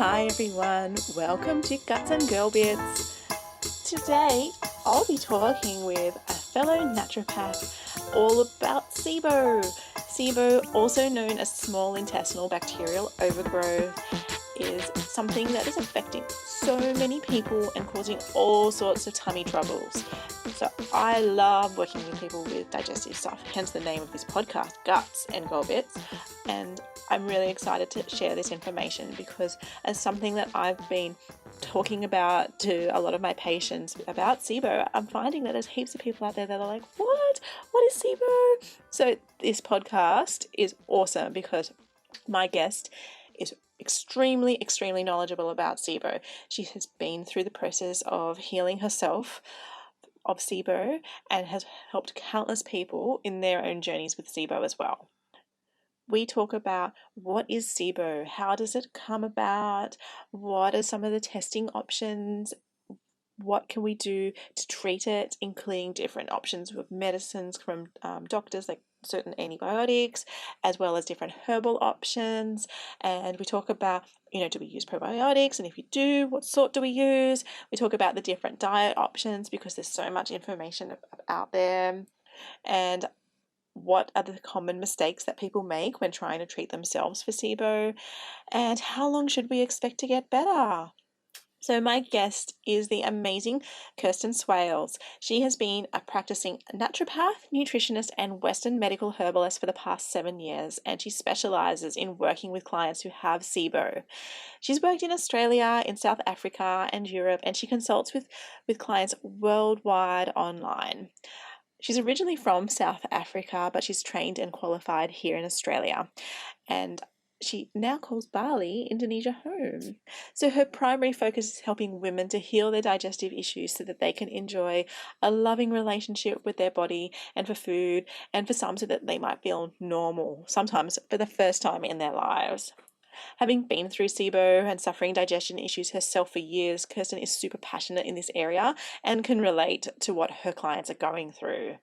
Hi everyone, welcome to Guts and Girl Bits. Today I'll be talking with a fellow naturopath all about Sibo. Sibo, also known as small intestinal bacterial overgrowth, is something that is affecting so many people and causing all sorts of tummy troubles. So I love working with people with digestive stuff, hence the name of this podcast, Guts and Girl Bits. And I'm really excited to share this information because as something that I've been talking about to a lot of my patients about Sibo, I'm finding that there's heaps of people out there that are like, what is Sibo? So this podcast is awesome because my guest is extremely knowledgeable about Sibo. She has been through the process of healing herself of Sibo and has helped countless people in their own journeys with Sibo as well. We talk about what is Sibo, how does it come about, what are some of the testing options, what can we do to treat it, including different options with medicines from doctors like certain antibiotics, as well as different herbal options. And we talk about, do we use probiotics? And if you do, what sort do we use? We talk about the different diet options because there's so much information out there. And what are the common mistakes that people make when trying to treat themselves for Sibo, and how long should we expect to get better? So my guest is the amazing Kirsten Swales. She has been a practicing naturopath, nutritionist, and Western medical herbalist for the past 7 years, and she specialises in working with clients who have Sibo. She's worked in Australia, in South Africa, and Europe, and she consults with clients worldwide online. She's originally from South Africa, but she's trained and qualified here in Australia. And she now calls Bali, Indonesia, home. So her primary focus is helping women to heal their digestive issues so that they can enjoy a loving relationship with their body and for food, and for some so that they might feel normal, sometimes for the first time in their lives. Having been through Sibo and suffering digestion issues herself for years, Kirsten is super passionate in this area and can relate to what her clients are going through.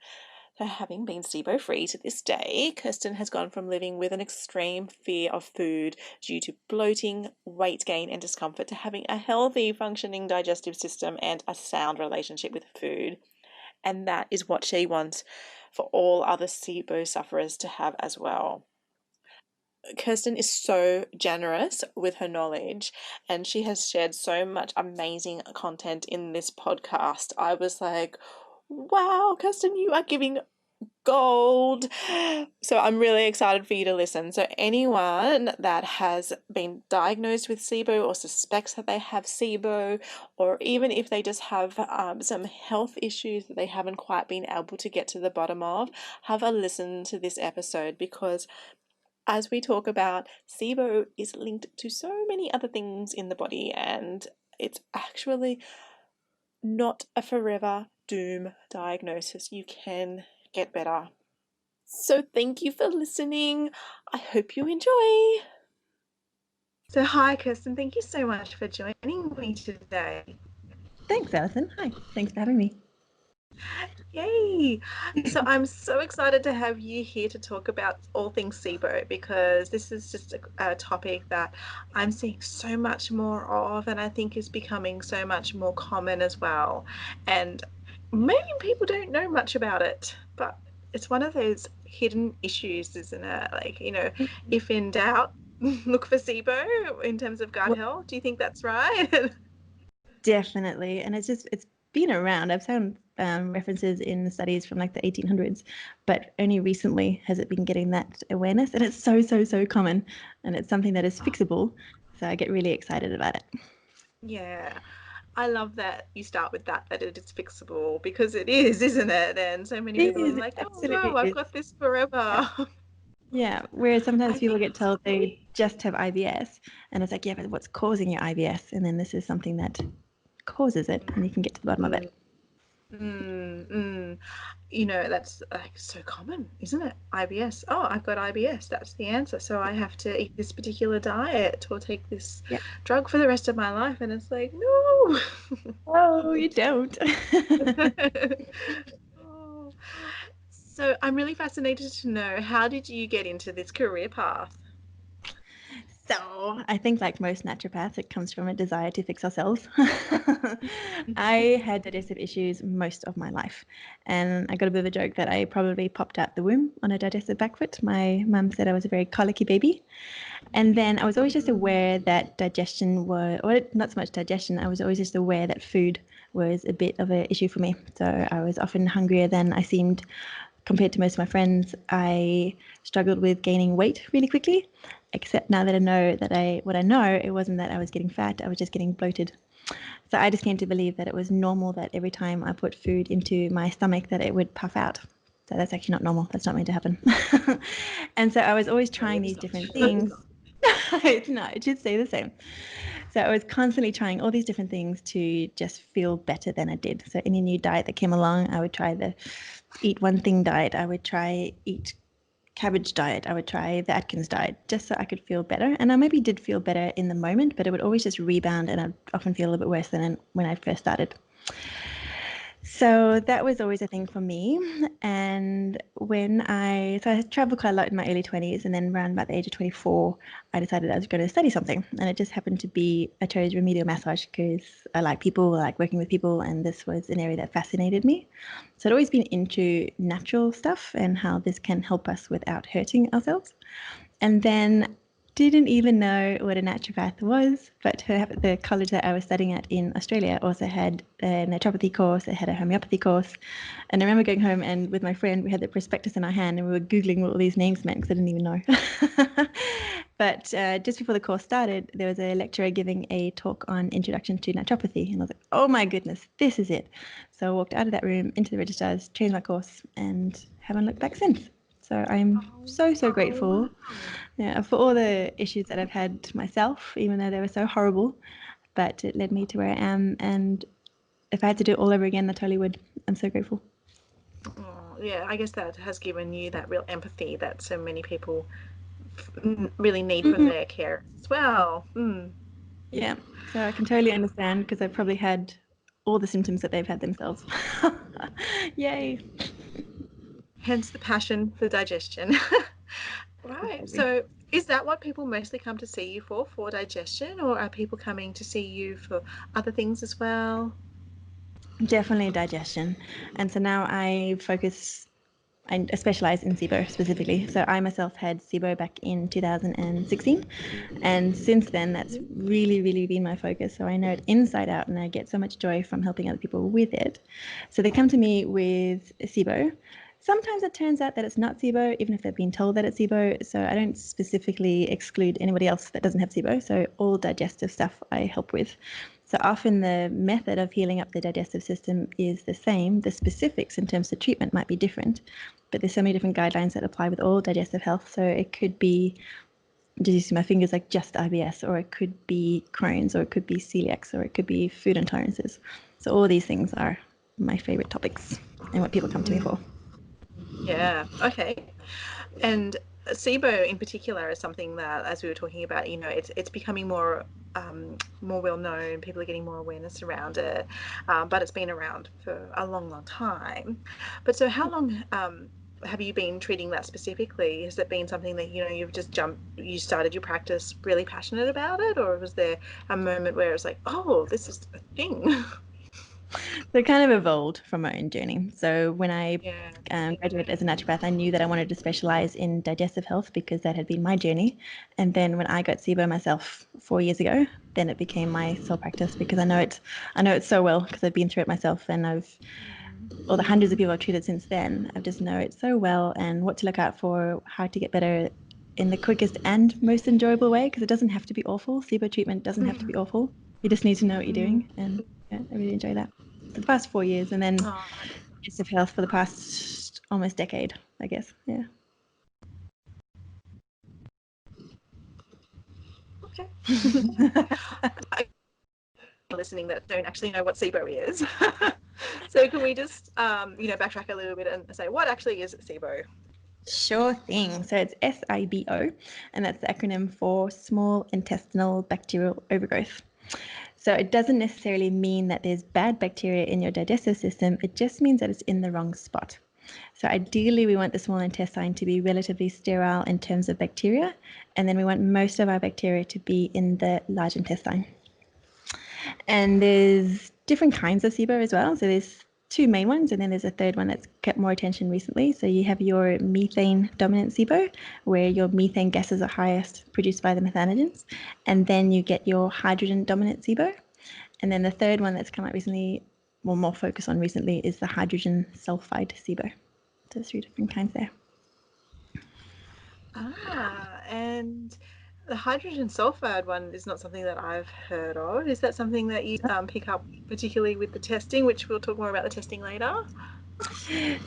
So having been Sibo free to this day, Kirsten has gone from living with an extreme fear of food due to bloating, weight gain and discomfort to having a healthy functioning digestive system and a sound relationship with food. And that is what she wants for all other Sibo sufferers to have as well. Kirsten is so generous with her knowledge and she has shared so much amazing content in this podcast. I was like, wow, Kirsten, you are giving gold. So I'm really excited for you to listen. So anyone that has been diagnosed with Sibo or suspects that they have Sibo, or even if they just have some health issues that they haven't quite been able to get to the bottom of, have a listen to this episode because as we talk about, Sibo is linked to so many other things in the body, and it's actually not a forever doom diagnosis. You can get better. So thank you for listening. I hope you enjoy. So hi, Kirsten. Thank you so much for joining me today. Thanks, Alison. Hi. Thanks for having me. Yay! So I'm so excited to have you here to talk about all things Sibo because this is just a topic that I'm seeing so much more of and I think is becoming so much more common as well. And maybe people don't know much about it, but it's one of those hidden issues, isn't it? Like, if in doubt, look for Sibo in terms of gut health. Do you think that's right? Definitely. And it's been around. I've found references in studies from like the 1800s, but only recently has it been getting that awareness. And it's so common and it's something that is fixable. So I get really excited about it. Yeah. I love that you start with that it is fixable because it is, isn't it? And so many people are like, oh no, I've got this forever. Yeah. Whereas sometimes people get told they just have IBS and it's like, yeah, but what's causing your IBS? And then this is something that causes it and you can get to the bottom of it. That's like so common, isn't it? IBS. Oh, I've got IBS. That's the answer. So I have to eat this particular diet or take this drug for the rest of my life. And it's like, no. Oh, you don't. Oh. So I'm really fascinated to know, how did you get into this career path? So I think like most naturopaths, it comes from a desire to fix ourselves. I had digestive issues most of my life. And I got a bit of a joke that I probably popped out the womb on a digestive back foot. My mum said I was a very colicky baby. And then I was always just aware that digestion was, or not so much digestion, I was always just aware that food was a bit of an issue for me. So I was often hungrier than I seemed compared to most of my friends. I struggled with gaining weight really quickly, except now that I know what I know, it wasn't that I was getting fat, I was just getting bloated. So I just came to believe that it was normal that every time I put food into my stomach that it would puff out. So that's actually not normal. That's not meant to happen. And so I was always trying these different things. No, it should stay the same. So I was constantly trying all these different things to just feel better than I did. So any new diet that came along, I would try the eat one thing diet. I would try eat cabbage diet. I would try the Atkins diet just so I could feel better. And I maybe did feel better in the moment, but it would always just rebound and I'd often feel a little bit worse than when I first started. So that was always a thing for me. And so I traveled quite a lot in my early 20s, and then around about the age of 24, I decided I was going to study something. And it just happened to be, I chose remedial massage because I like people, I like working with people, and this was an area that fascinated me. So I'd always been into natural stuff and how this can help us without hurting ourselves. And then didn't even know what a naturopath was, but the college that I was studying at in Australia also had a naturopathy course, it had a homeopathy course. And I remember going home and with my friend, we had the prospectus in our hand and we were Googling what all these names meant because I didn't even know. But just before the course started, there was a lecturer giving a talk on introduction to naturopathy. And I was like, oh my goodness, this is it. So I walked out of that room into the registrars, changed my course, and haven't looked back since. So I'm so grateful for all the issues that I've had myself, even though they were so horrible. But it led me to where I am. And if I had to do it all over again, I totally would. I'm so grateful. Oh, yeah, I guess that has given you that real empathy that so many people really need for their care as well. Yeah. So I can totally understand because I've probably had all the symptoms that they've had themselves. Yay. Hence the passion for digestion. Right. Absolutely. So is that what people mostly come to see you for digestion, or are people coming to see you for other things as well? Definitely digestion. And so now I specialize in Sibo specifically. So I myself had Sibo back in 2016. And since then, that's really been my focus. So I know it inside out and I get so much joy from helping other people with it. So they come to me with Sibo. Sometimes it turns out that it's not Sibo, even if they've been told that it's Sibo. So I don't specifically exclude anybody else that doesn't have Sibo. So all digestive stuff I help with. So often the method of healing up the digestive system is the same. The specifics in terms of treatment might be different, but there's so many different guidelines that apply with all digestive health. So it could be, just using my fingers, like just IBS, or it could be Crohn's, or it could be celiac, or it could be food intolerances. So all these things are my favorite topics and what people come to me for. Yeah. Okay. And SIBO in particular is something that, as we were talking about, it's becoming more well known. People are getting more awareness around it, but it's been around for a long time. But so, how long have you been treating that specifically? Has it been something that you started your practice really passionate about it, or was there a moment where it was like, oh, this is a thing? So it kind of evolved from my own journey. So when I Yeah. graduated as a naturopath, I knew that I wanted to specialize in digestive health because that had been my journey. And then when I got SIBO myself 4 years ago, then it became my sole practice because I know it so well because I've been through it myself and all the hundreds of people I've treated since then, I just know it so well and what to look out for, how to get better in the quickest and most enjoyable way because it doesn't have to be awful. SIBO treatment doesn't have to be awful. You just need to know what you're doing. And yeah, I really enjoy that. For the past 4 years and then Oh, digestive health for the past almost decade, I guess. Yeah. okay. Listening that don't actually know what SIBO is. So can we just backtrack a little bit and say what actually is SIBO? Sure thing. So it's SIBO, and that's the acronym for Small Intestinal Bacterial Overgrowth. So it doesn't necessarily mean that there's bad bacteria in your digestive system. It just means that it's in the wrong spot. So ideally, we want the small intestine to be relatively sterile in terms of bacteria, and then we want most of our bacteria to be in the large intestine. And there's different kinds of SIBO as well. So there's two main ones, and then there's a third one that's kept more attention recently. So you have your methane dominant SIBO, where your methane gases are highest produced by the methanogens, and then you get your hydrogen dominant SIBO. And then the third one that's come out recently, well, more focus on recently, is the hydrogen sulfide SIBO. So there's three different kinds there. And the hydrogen sulfide one is not something that I've heard of. Is that something that you pick up particularly with the testing, which we'll talk more about the testing later?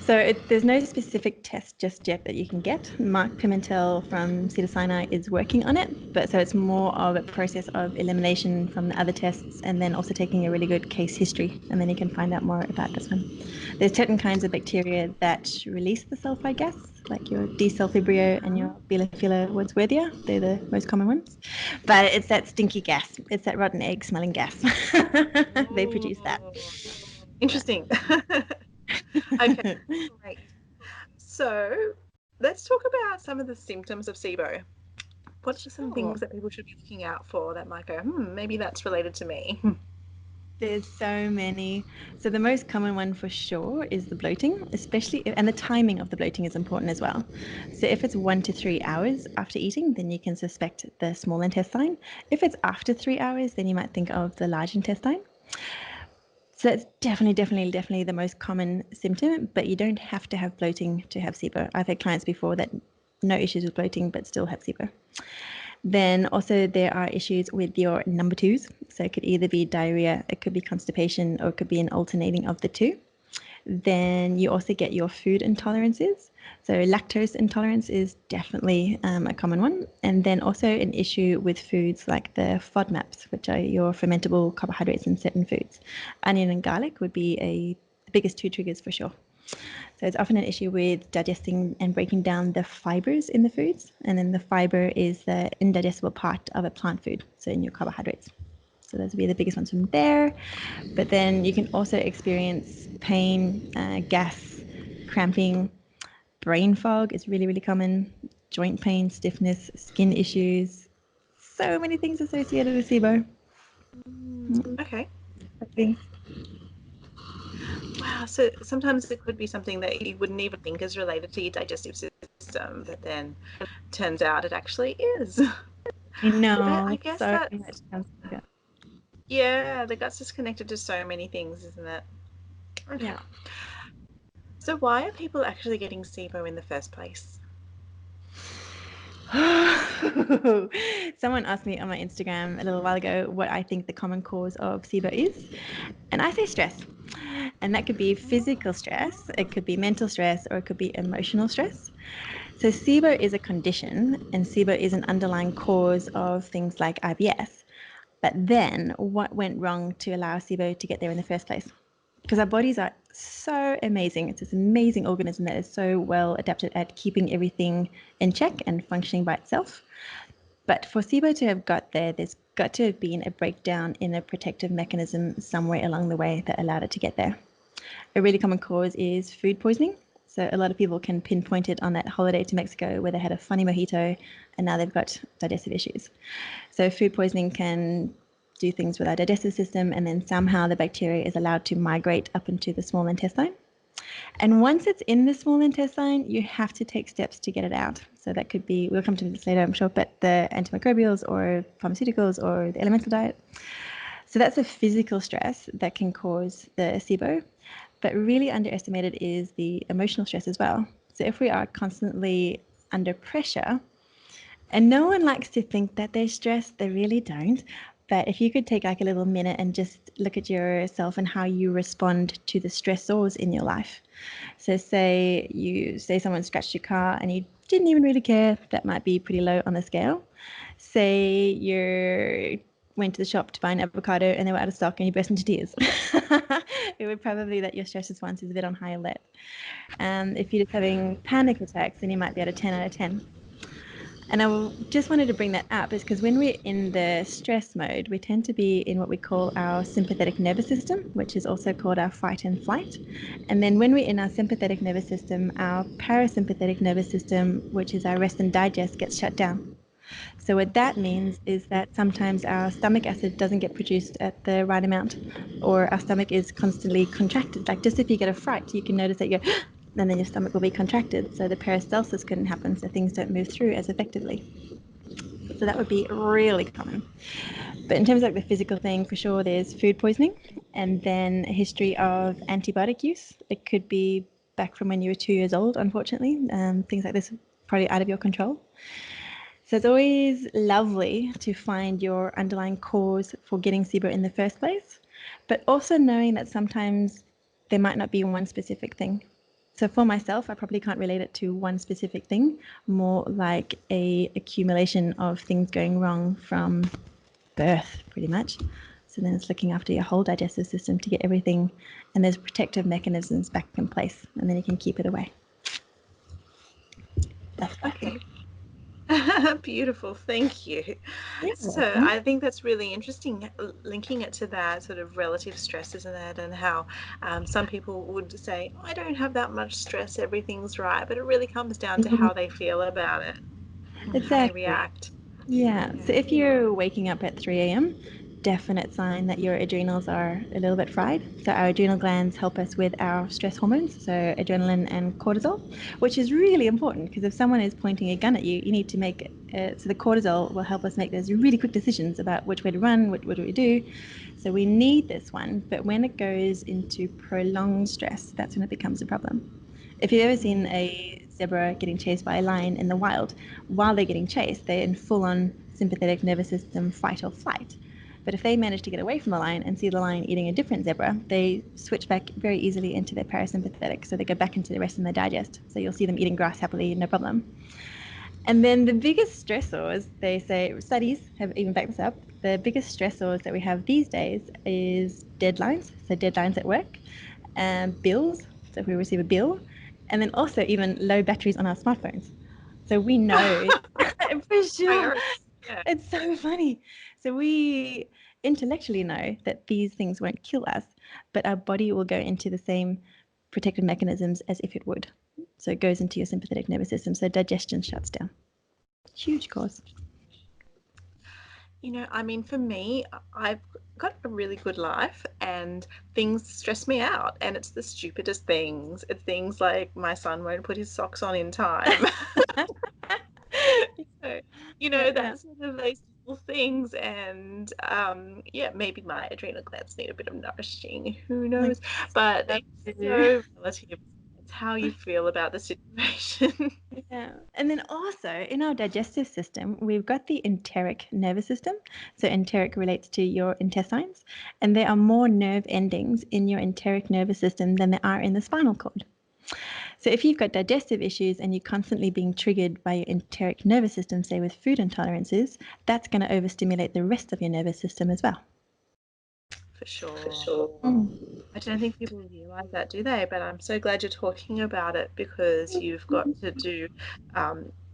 So there's no specific test just yet that you can get. Mark Pimentel from Cedars-Sinai is working on it, but so it's more of a process of elimination from the other tests, and then also taking a really good case history, and then you can find out more about this one. There's certain kinds of bacteria that release the sulfide gas, like your D. sulfibrio and your Bilophila wordsworthia. They're the most common ones. But it's that stinky gas. It's that rotten egg smelling gas. They produce that. Interesting. Okay, great. So let's talk about some of the symptoms of SIBO. What are some things that people should be looking out for that might go, maybe that's related to me? There's so many. So the most common one for sure is the bloating, and the timing of the bloating is important as well. So if it's 1 to 3 hours after eating, then you can suspect the small intestine. If it's after 3 hours, then you might think of the large intestine. So that's definitely the most common symptom, but you don't have to have bloating to have SIBO. I've had clients before that no issues with bloating, but still have SIBO. Then also there are issues with your number twos. So it could either be diarrhea, it could be constipation, or it could be an alternating of the two. Then you also get your food intolerances. So lactose intolerance is definitely a common one. And then also an issue with foods like the FODMAPs, which are your fermentable carbohydrates in certain foods. Onion and garlic would be the biggest two triggers for sure. So it's often an issue with digesting and breaking down the fibers in the foods. And then the fiber is the indigestible part of a plant food, so in your carbohydrates. So those would be the biggest ones from there. But then you can also experience pain, gas, cramping, brain fog is really common, joint pain, stiffness, skin issues. So many things associated with SIBO. Okay. Wow, so sometimes it could be something that you wouldn't even think is related to your digestive system, but then turns out it actually is. I guess so that's, much sounds good. yeah, the gut's just connected to so many things, isn't it? Okay. Yeah. So why are people actually getting SIBO in the first place? Someone asked me on my Instagram a little while ago what I think the common cause of SIBO is, and I say stress. And that could be physical stress, it could be mental stress, or it could be emotional stress. So SIBO is a condition, and SIBO is an underlying cause of things like IBS. But then what went wrong to allow SIBO to get there in the first place? Because our bodies are so amazing. It's this amazing organism that is so well adapted at keeping everything in check and functioning by itself. But for SIBO to have got there, there's got to have been a breakdown in a protective mechanism somewhere along the way that allowed it to get there. A really common cause is food poisoning. So a lot of people can pinpoint it on that holiday to Mexico where they had a funny mojito and now they've got digestive issues. So food poisoning can do things with our digestive system, and then somehow the bacteria is allowed to migrate up into the small intestine. And once it's in the small intestine, you have to take steps to get it out. So that could be, we'll come to this later, I'm sure, but the antimicrobials or pharmaceuticals or the elemental diet. So that's a physical stress that can cause the SIBO, but really underestimated is the emotional stress as well. So if we are constantly under pressure, and no one likes to think that they're stressed, they really don't. But if you could take like a little minute and just look at yourself and how you respond to the stressors in your life. So say someone scratched your car and you didn't even really care, that might be pretty low on the scale. Say you went to the shop to buy an avocado and they were out of stock and you burst into tears. It would probably that your stress response is a bit on high alert. If you're just having panic attacks, then you might be at a 10 out of 10. And just wanted to bring that up is because when we're in the stress mode, we tend to be in what we call our sympathetic nervous system, which is also called our fight and flight. And then when we're in our sympathetic nervous system, our parasympathetic nervous system, which is our rest and digest, gets shut down. So what that means is that sometimes our stomach acid doesn't get produced at the right amount, or our stomach is constantly contracted. Like just if you get a fright, you can notice that you're and then your stomach will be contracted. So the peristalsis couldn't happen, so things don't move through as effectively. So that would be really common. But in terms of like the physical thing, for sure, there's food poisoning and then a history of antibiotic use. It could be back from when you were 2 years old, unfortunately. Things like this are probably out of your control. So it's always lovely to find your underlying cause for getting SIBO in the first place, but also knowing that sometimes there might not be one specific thing. So for myself, I probably can't relate it to one specific thing, more like a accumulation of things going wrong from birth, pretty much. So then it's looking after your whole digestive system to get everything, and there's protective mechanisms back in place, and then you can keep it away. That's Okay. Beautiful, thank you. So I think that's really interesting, linking it to that sort of relative stress, isn't it? And how some people would say, oh, I don't have that much stress, everything's right, but it really comes down to how they feel about it and how they Exactly. react. Yeah. So if you're waking up at 3 a.m., definite sign that your adrenals are a little bit fried. So our adrenal glands help us with our stress hormones, so adrenaline and cortisol, which is really important because if someone is pointing a gun at you, you need to make so the cortisol will help us make those really quick decisions about which way to run, what do we do. So we need this one, but when it goes into prolonged stress, that's when it becomes a problem. If you've ever seen a zebra getting chased by a lion in the wild, while they're getting chased, they're in full-on sympathetic nervous system fight or flight. But if they manage to get away from the lion and see the lion eating a different zebra, they switch back very easily into their parasympathetic. So they go back into the rest and they digest. So you'll see them eating grass happily, no problem. And then the biggest stressors, they say, studies have even backed this up, the biggest stressors that we have these days is deadlines, so deadlines at work, and bills, so if we receive a bill, and then also even low batteries on our smartphones. So we know for sure. Yeah. It's so funny. So we intellectually know that these things won't kill us, but our body will go into the same protective mechanisms as if it would. So it goes into your sympathetic nervous system. So digestion shuts down. Huge cause. You know, I mean, for me, I've got a really good life and things stress me out. And it's the stupidest things. It's things like my son won't put his socks on in time. So, Yeah. that's sort of those little things. And yeah, maybe my adrenal glands need a bit of nourishing. Who Like, knows? But it's so relative. It's how you feel about the situation. yeah. And then also in our digestive system, we've got the enteric nervous system. So enteric relates to your intestines, and there are more nerve endings in your enteric nervous system than there are in the spinal cord. So if you've got digestive issues and you're constantly being triggered by your enteric nervous system, say with food intolerances, that's going to overstimulate the rest of your nervous system as well. For sure. Mm. I don't think people realize that, do they? But I'm so glad you're talking about it because you've got to do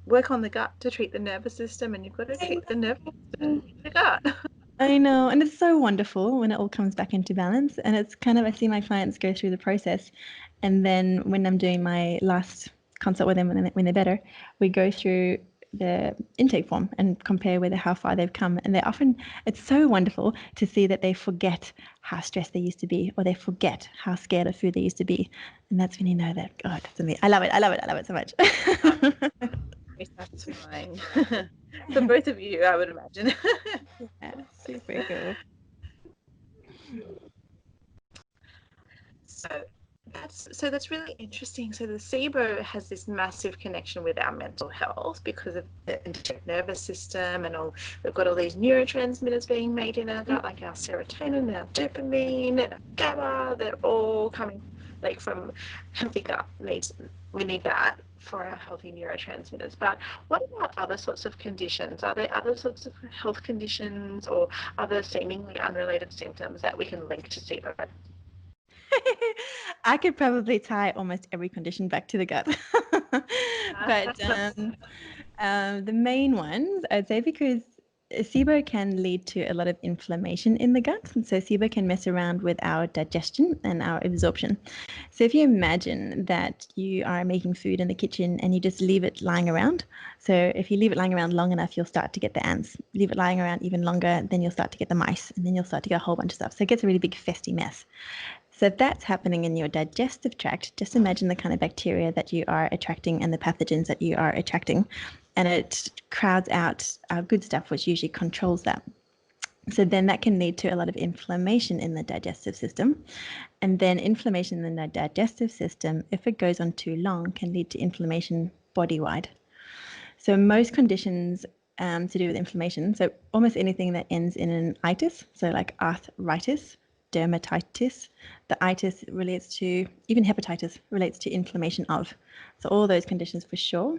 work on the gut to treat the nervous system, and you've got to treat the nervous system to treat the gut. I know, and it's so wonderful when it all comes back into balance. And it's kind of, I see my clients go through the process, and then when I'm doing my last consult with them when they're better, we go through the intake form and compare whether how far they've come. And they're often, it's so wonderful to see that they forget how stressed they used to be, or they forget how scared of food they used to be. And that's when you know that, God, that's amazing. I love it. I love it. I love it so much. Very satisfying for both of you, I would imagine. Yeah, super cool. So that's really interesting. So the SIBO has this massive connection with our mental health because of the nervous system and all. We've got all these neurotransmitters being made in our gut, like our serotonin, our dopamine, and our GABA. They're all coming like from healthy gut. We need that for our healthy neurotransmitters. But what about other sorts of conditions? Are there other sorts of health conditions or other seemingly unrelated symptoms that we can link to SIBO? I could probably tie almost every condition back to the gut. But The main ones, I'd say, because SIBO can lead to a lot of inflammation in the gut. And so SIBO can mess around with our digestion and our absorption. So if you imagine that you are making food in the kitchen and you just leave it lying around. So if you leave it lying around long enough, you'll start to get the ants. Leave it lying around even longer, then you'll start to get the mice, and then you'll start to get a whole bunch of stuff. So it gets a really big festy mess. So if that's happening in your digestive tract, just imagine the kind of bacteria that you are attracting and the pathogens that you are attracting, and it crowds out our good stuff, which usually controls that. So then that can lead to a lot of inflammation in the digestive system. And then inflammation in the digestive system, if it goes on too long, can lead to inflammation body-wide. So most conditions to do with inflammation, so almost anything that ends in an itis, so like arthritis, dermatitis, the itis relates to, even hepatitis relates to inflammation of. So all those conditions for sure.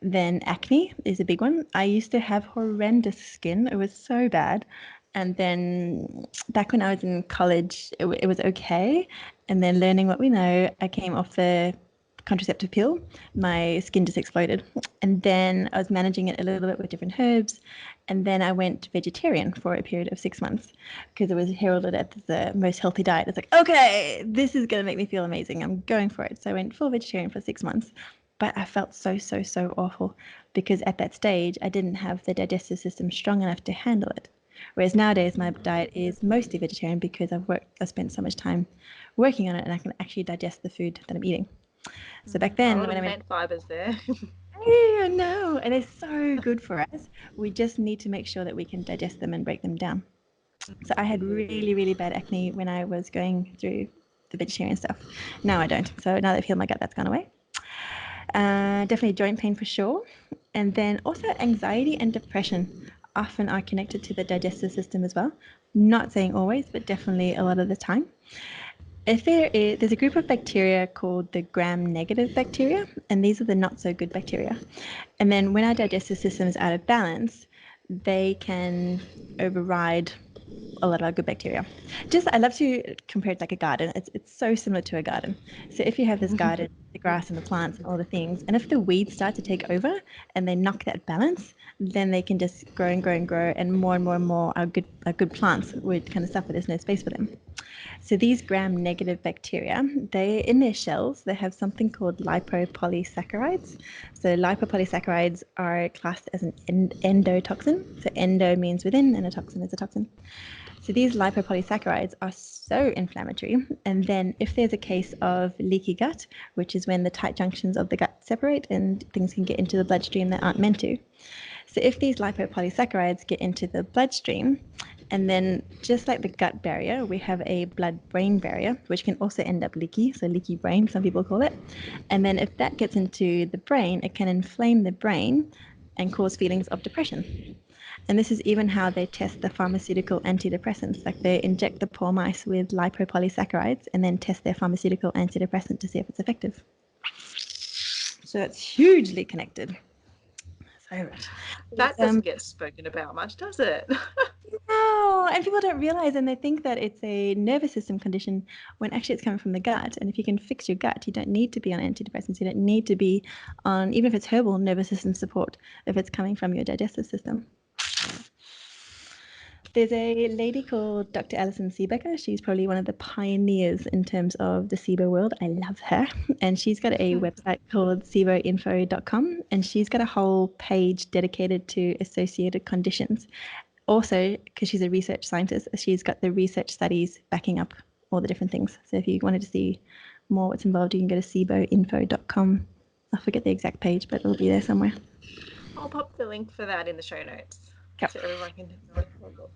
Then acne is a big one. I used to have horrendous skin. It was so bad. And then back when I was in college, it was okay. And then learning what we know, I came off the contraceptive pill. My skin just exploded. And then I was managing it a little bit with different herbs. And then I went vegetarian for a period of 6 months because it was heralded as the most healthy diet. It's like, okay, this is going to make me feel amazing. I'm going for it. So I went full vegetarian for 6 months. But I felt so awful because at that stage, I didn't have the digestive system strong enough to handle it. Whereas nowadays, my diet is mostly vegetarian because I've spent so much time working on it, and I can actually digest the food that I'm eating. So back then, when I plant fibers there. yeah, no, and it's so good for us. We just need to make sure that we can digest them and break them down. So I had really bad acne when I was going through the vegetarian stuff. Now I don't. So now that I've healed my gut, that's gone away. Definitely joint pain for sure. And then also anxiety and depression often are connected to the digestive system as well. Not saying always, but definitely a lot of the time. If there's a group of bacteria called the gram-negative bacteria, and these are the not so good bacteria. And then when our digestive system is out of balance, they can override a lot of our good bacteria. I love to compare it like a garden. It's so similar to a garden. So if you have this garden, the grass and the plants and all the things, and if the weeds start to take over and they knock that balance, then they can just grow and grow and grow, and more our good plants would kind of suffer. There's no space for them. So these gram-negative bacteria, they in their shells, they have something called lipopolysaccharides. So lipopolysaccharides are classed as an endotoxin. So endo means within, and a toxin is a toxin. So these lipopolysaccharides are so inflammatory. And then if there's a case of leaky gut, which is when the tight junctions of the gut separate and things can get into the bloodstream that aren't meant to. So if these lipopolysaccharides get into the bloodstream, and then just like the gut barrier, we have a blood-brain barrier, which can also end up leaky, so leaky brain, some people call it. And then if that gets into the brain, it can inflame the brain and cause feelings of depression. And this is even how they test the pharmaceutical antidepressants. Like they inject the poor mice with lipopolysaccharides and then test their pharmaceutical antidepressant to see if it's effective. So it's hugely connected. So That doesn't get spoken about much, does it? no, and people don't realize, and they think that it's a nervous system condition when actually it's coming from the gut. And if you can fix your gut, you don't need to be on antidepressants. You don't need to be on, even if it's herbal, nervous system support, if it's coming from your digestive system. There's a lady called Dr. Alison Siebecker. She's probably one of the pioneers in terms of the SIBO world. I love her. And she's got a website called siboinfo.com, and she's got a whole page dedicated to associated conditions. Also, because she's a research scientist, she's got the research studies backing up all the different things. So if you wanted to see more what's involved, you can go to siboinfo.com. I forget the exact page, but it'll be there somewhere. I'll pop the link for that in the show notes Yep. so everyone can have a look.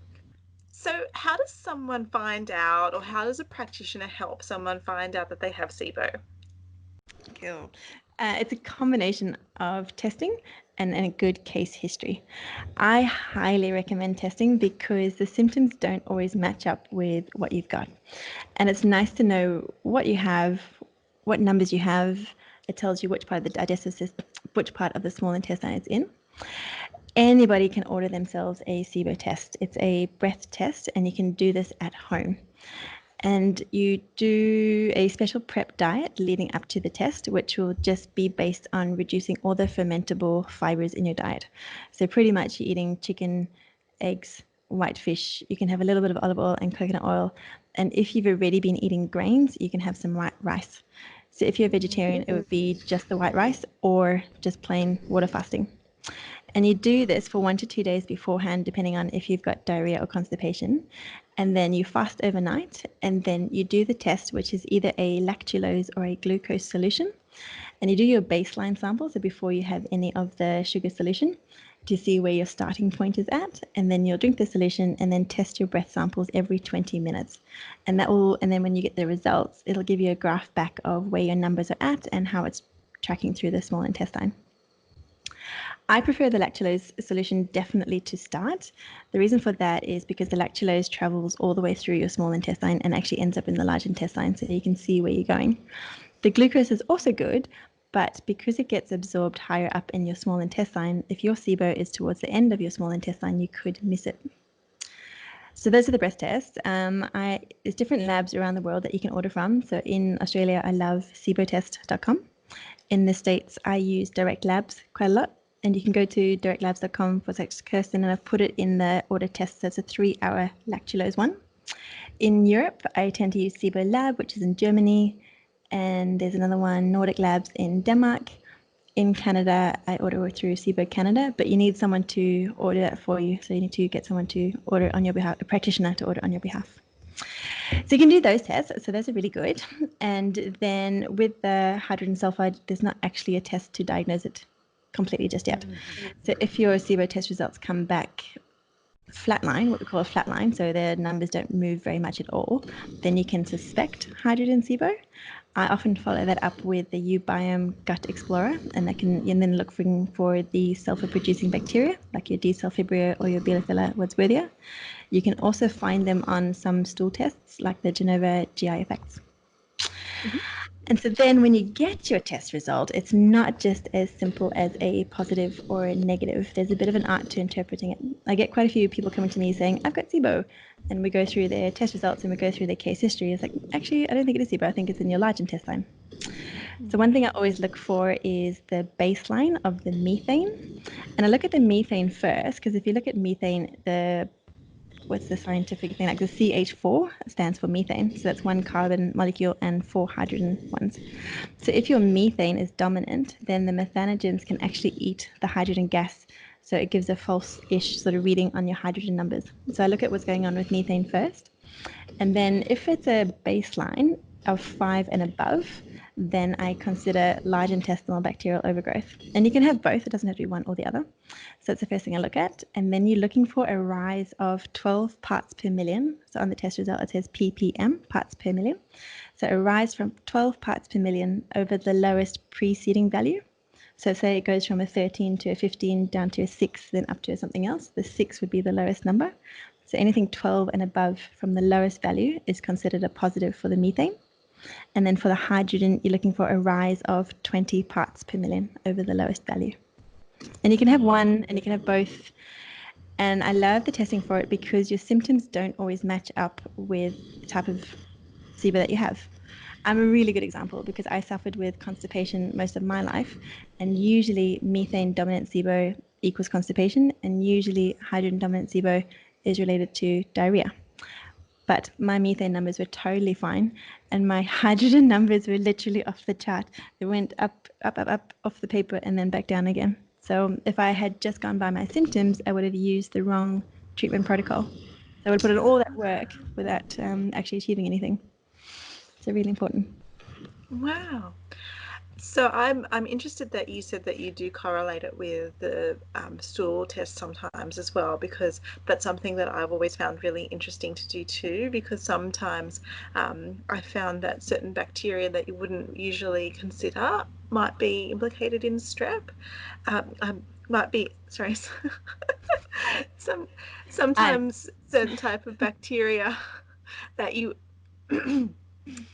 So how does someone find out, or how does a practitioner help someone find out that they have SIBO? Cool. It's a combination of testing and a good case history. I highly recommend testing because the symptoms don't always match up with what you've got. And it's nice to know what you have, what numbers you have. It tells you which part of the digestive system, which part of the small intestine it's in. Anybody can order themselves a Sibo test. It's a breath test, and you can do this at home. And you do a special prep diet leading up to the test, which will just be based on reducing all the fermentable fibers in your diet. So pretty much you're eating chicken, eggs, white fish. You can have a little bit of olive oil and coconut oil. And if you've already been eating grains, you can have some white rice. So if you're a vegetarian, it would be just the white rice or just plain water fasting. And you do this for 1 to 2 days beforehand, depending on if you've got diarrhea or constipation. And then you fast overnight, and then you do the test, which is either a lactulose or a glucose solution. And you do your baseline sample, so before you have any of the sugar solution, to see where your starting point is at. And then you'll drink the solution and then test your breath samples every 20 minutes. And then when you get the results, it'll give you a graph back of where your numbers are at and how it's tracking through the small intestine. I prefer the lactulose solution definitely to start. The reason for that is because the lactulose travels all the way through your small intestine and actually ends up in the large intestine, so you can see where you're going. The glucose is also good, but because it gets absorbed higher up in your small intestine, if your SIBO is towards the end of your small intestine, you could miss it. So those are the breath tests. There's different labs around the world that you can order from. So in Australia, I love SiboTest.com. In the States, I use Direct Labs quite a lot. And you can go to directlabs.com/Kirsten, and I've put it in the order test. So it's a 3-hour lactulose one. In Europe, I tend to use Sibo Lab, which is in Germany. And there's another one, Nordic Labs in Denmark. In Canada, I order through Sibo Canada, but you need someone to order it for you. So you need to get someone to order it on your behalf, a practitioner to order on your behalf. So you can do those tests. So those are really good. And then with the hydrogen sulfide, there's not actually a test to diagnose it completely just yet. So if your SIBO test results come back flatline, what we call a flatline, so the numbers don't move very much at all, then you can suspect hydrogen SIBO. I often follow that up with the uBiome Gut Explorer, and then look for the sulfur-producing bacteria, like your D. sulfibria or your Bilophila wordsworthia. You can also find them on some stool tests, like the Genova GI effects. And so then when you get your test result, it's not just as simple as a positive or a negative. There's a bit of an art to interpreting it. I get quite a few people coming to me saying, I've got SIBO. And we go through their test results and we go through their case history. It's like, actually, I don't think it is SIBO. I think it's in your large intestine. So one thing I always look for is the baseline of the methane. And I look at the methane first, because if you look at methane, what's the scientific thing? Like the CH4 stands for methane. So that's one carbon molecule and 4 hydrogen ones. So if your methane is dominant, then the methanogens can actually eat the hydrogen gas. So it gives a false-ish sort of reading on your hydrogen numbers. So I look at what's going on with methane first. And then if it's a baseline of 5 and above, then I consider large intestinal bacterial overgrowth. And you can have both. It doesn't have to be one or the other. So that's the first thing I look at. And then you're looking for a rise of 12 parts per million. So on the test result, it says ppm, parts per million. So a rise from 12 parts per million over the lowest preceding value. So say it goes from a 13 to a 15 down to a 6, then up to something else. The 6 would be the lowest number. So anything 12 and above from the lowest value is considered a positive for the methane. And then for the hydrogen, you're looking for a rise of 20 parts per million over the lowest value. And you can have one and you can have both. And I love the testing for it because your symptoms don't always match up with the type of SIBO that you have. I'm a really good example because I suffered with constipation most of my life, and usually methane dominant SIBO equals constipation, and usually hydrogen dominant SIBO is related to diarrhea. But my methane numbers were totally fine, and my hydrogen numbers were literally off the chart. They went up, up, up, up off the paper and then back down again. So if I had just gone by my symptoms, I would have used the wrong treatment protocol. I would put in all that work without actually achieving anything. So really important. Wow. So I'm interested that you said that you do correlate it with the stool test sometimes as well, because that's something that I've always found really interesting to do too, because sometimes I found that certain bacteria that you wouldn't usually consider might be implicated in strep. Might be, sorry, sometimes certain type of bacteria that you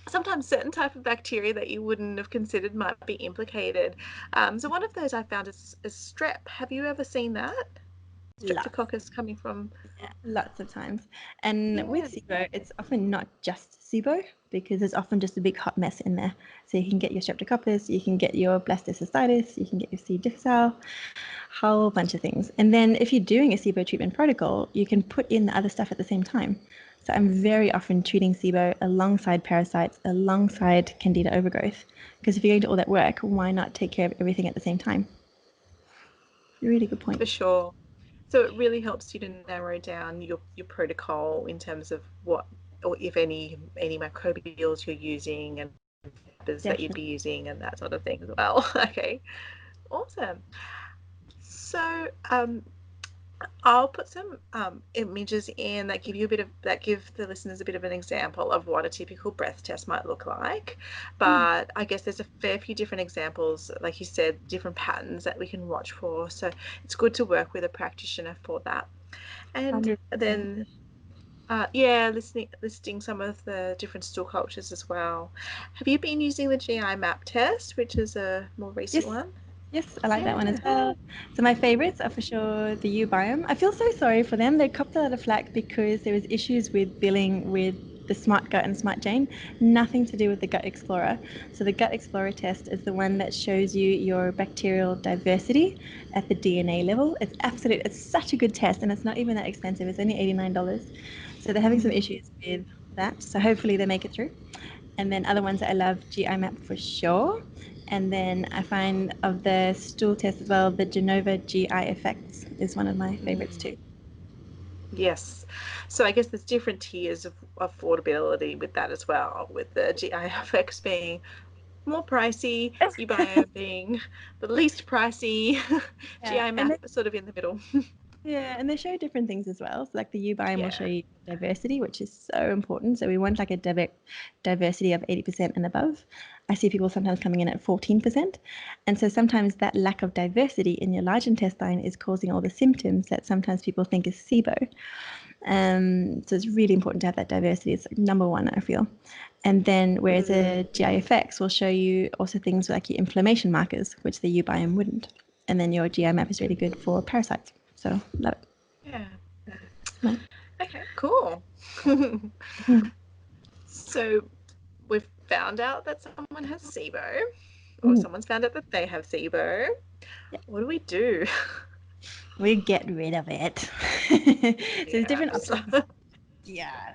sometimes certain type of bacteria that you wouldn't have considered might be implicated. So one of those I found is strep. Have you ever seen that? Streptococcus coming from... Yeah, lots of times. And with SIBO, it's often not just Sibo because there's often just a big hot mess in there. So you can get your streptococcus, you can get your blastocystitis, you can get your C. difficile, whole bunch of things. And then if you're doing a Sibo treatment protocol, you can put in the other stuff at the same time. So I'm very often treating Sibo alongside parasites, alongside Candida overgrowth. Because if you're going to all that work, why not take care of everything at the same time? Really good point. For sure. So it really helps you to narrow down your protocol in terms of what, or if any microbials you're using and peppers that you'd be Definitely. using and that sort of thing as well. Okay, awesome. So I'll put some images in that give the listeners a bit of an example of what a typical breath test might look like. But I guess there's a fair few different examples, like you said, different patterns that we can watch for. So it's good to work with a practitioner for that. And 100%. then listing some of the different stool cultures as well. Have you been using the GI map test, which is a more recent Yes. one? Yes, I like that one as Yeah. well. So my favorites are for sure the U biome. I feel so sorry for them. They copped a lot of flack because there was issues with billing with the Smart Gut and Smart Jane. Nothing to do with the Gut Explorer. So the Gut Explorer test is the one that shows you your bacterial diversity at the DNA level. It's such a good test, and it's not even that expensive. It's only $89. So they're having some issues with that. So hopefully they make it through. And then other ones that I love, GI map for sure. And then I find of the stool test as well, the Genova GI effects is one of my favorites too. Yes. So I guess there's different tiers of affordability with that as well, with the GIFX being more pricey, Ubio being the least pricey, Yeah, GI and map sort of in the middle. yeah, and they show different things as well. So like the U biome will show Yeah. you diversity, which is so important. So we want like a diversity of 80% and above. I see people sometimes coming in at 14%. And so sometimes that lack of diversity in your large intestine is causing all the symptoms that sometimes people think is SIBO. So it's really important to have that diversity. It's like number one, I feel. And then whereas a GIFX will show you also things like your inflammation markers, which the U biome wouldn't. And then your GI map is really good for parasites. So love it. Yeah. Right. Okay, cool. Mhm. So we've found out that someone has SIBO, or Mhm. someone's found out that they have SIBO. Yeah. What do we do? We get rid of it. So there's different Yes. options. Yeah,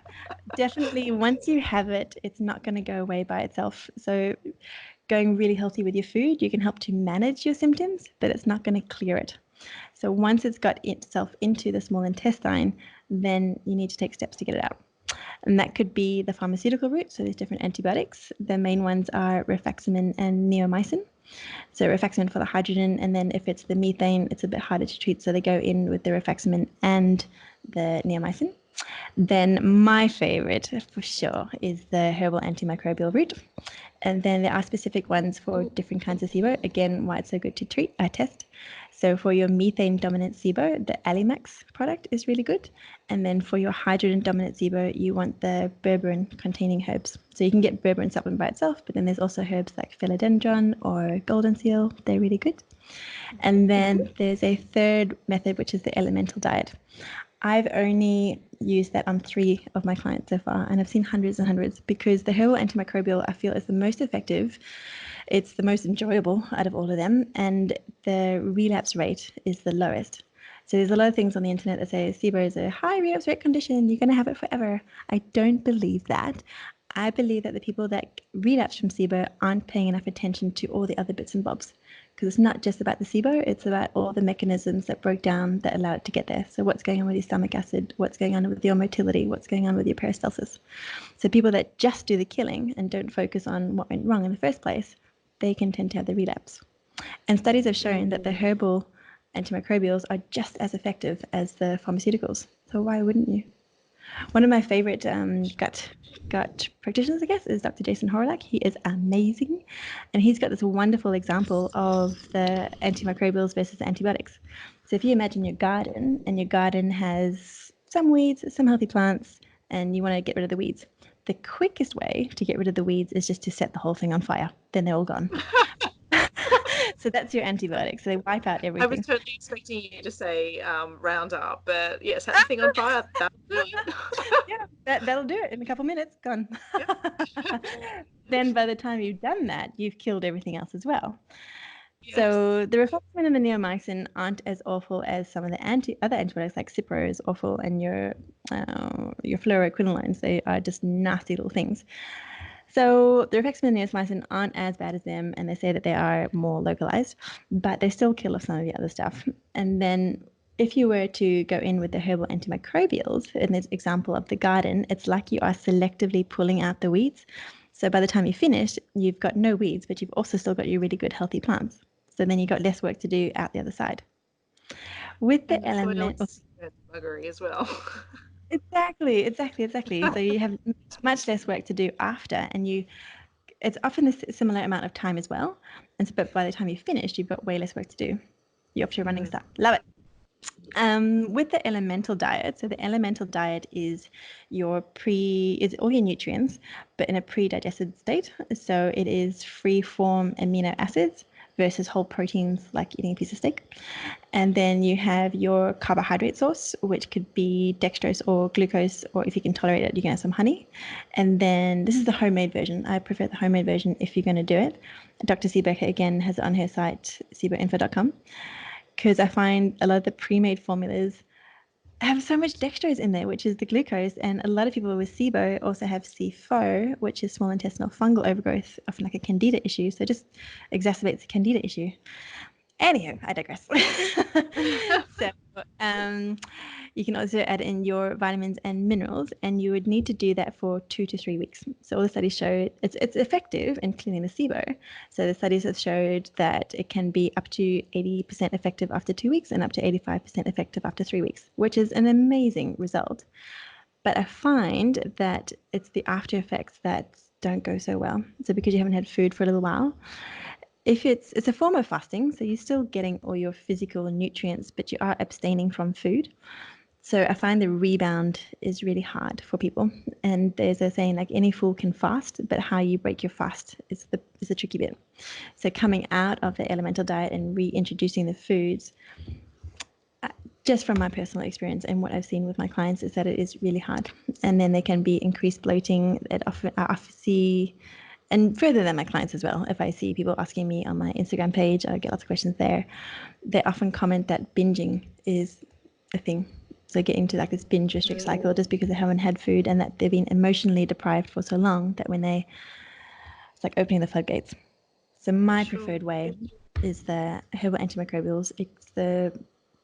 definitely. Once you have it, it's not going to go away by itself. So going really healthy with your food, you can help to manage your symptoms, but it's not going to clear it. So once it's got itself into the small intestine, then you need to take steps to get it out. And that could be the pharmaceutical route. So there's different antibiotics. The main ones are rifaximin and neomycin. So rifaximin for the hydrogen, and then if it's the methane, it's a bit harder to treat. So they go in with the rifaximin and the neomycin. Then my favorite for sure is the herbal antimicrobial route. And then there are specific ones for different kinds of SIBO. Again, why it's so good to test. So for your methane dominant SIBO, the Alimax product is really good. And then for your hydrogen dominant SIBO, you want the berberine containing herbs. So you can get berberine supplement by itself, but then there's also herbs like philodendron or golden seal. They're really good. And then there's a third method, which is the elemental diet. I've only used that on 3 of my clients so far, and I've seen hundreds and hundreds because the herbal antimicrobial I feel is the most effective. It's the most enjoyable out of all of them, and the relapse rate is the lowest. So there's a lot of things on the internet that say SIBO is a high relapse rate condition, you're going to have it forever. I don't believe that. I believe that the people that relapse from SIBO aren't paying enough attention to all the other bits and bobs because it's not just about the SIBO, it's about all the mechanisms that broke down that allowed it to get there. So what's going on with your stomach acid, what's going on with your motility, what's going on with your peristalsis. So people that just do the killing and don't focus on what went wrong in the first place, they can tend to have the relapse. And studies have shown that the herbal antimicrobials are just as effective as the pharmaceuticals. So why wouldn't you? One of my favorite gut practitioners, I guess, is Dr. Jason Horolac. He is amazing, and he's got this wonderful example of the antimicrobials versus the antibiotics. So if you imagine your garden, and your garden has some weeds, some healthy plants, and you want to get rid of the weeds, the quickest way to get rid of the weeds is just to set the whole thing on fire. Then they're all gone. So that's your antibiotic. So they wipe out I was everything. totally expecting you to say Roundup, but yeah, set the thing on fire. That'll do it. Yeah, that'll do it in a couple minutes. Gone. Yep. Then by the time you've done that, you've killed everything else as well. Yes. So the rifaximin and the neomycin aren't as awful as some of the other antibiotics, like Cipro is awful, and your fluoroquinolones. They are just nasty little things. So the rifaximin and neomycin aren't as bad as them, and they say that they are more localized, but they still kill off some of the other stuff. And then if you were to go in with the herbal antimicrobials, in this example of the garden, it's like you are selectively pulling out the weeds. So by the time you finish, you've got no weeds, but you've also still got your really good healthy plants. So then you've got less work to do out the other side. With And the the soil element, is buggery as well. exactly. So you have much less work to do after, and it's often a similar amount of time as well. And so, but by the time you've finished, you've got way less work to do. You're off to a running start. Love it. With the elemental diet, so the elemental diet is is all your nutrients, but in a pre-digested state. So it is free form amino acids versus whole proteins, like eating a piece of steak. And then you have your carbohydrate source, which could be dextrose or glucose, or if you can tolerate it, you can have some honey. And then this is the homemade version. I prefer the homemade version if you're going to do it. Dr. Seebecker, again, has it on her site, siboinfo.com, because I find a lot of the pre-made formulas have so much dextrose in there, which is the glucose. And a lot of people with SIBO also have CFO, which is small intestinal fungal overgrowth, often like a candida issue. So it just exacerbates the candida issue. Anywho, I digress. So you can also add in your vitamins and minerals, and you would need to do that for 2 to 3 weeks. So all the studies show it's effective in cleaning the SIBO. So the studies have showed that it can be up to 80% effective after 2 weeks and up to 85% effective after 3 weeks, which is an amazing result. But I find that it's the after effects that don't go so well. So because you haven't had food for a little while, if it's a form of fasting, so you're still getting all your physical nutrients, but you are abstaining from food. So I find the rebound is really hard for people. And there's a saying like any fool can fast, but how you break your fast is the tricky bit. So coming out of the elemental diet and reintroducing the foods, just from my personal experience and what I've seen with my clients, is that it is really hard. And then there can be increased bloating. I often see, and further than my clients as well, if I see people asking me on my Instagram page, I get lots of questions there. They often comment that binging is a thing. So getting into like this binge restrict cycle just because they haven't had food and that they've been emotionally deprived for so long that it's like opening the floodgates. So my preferred way is the herbal antimicrobials. It's the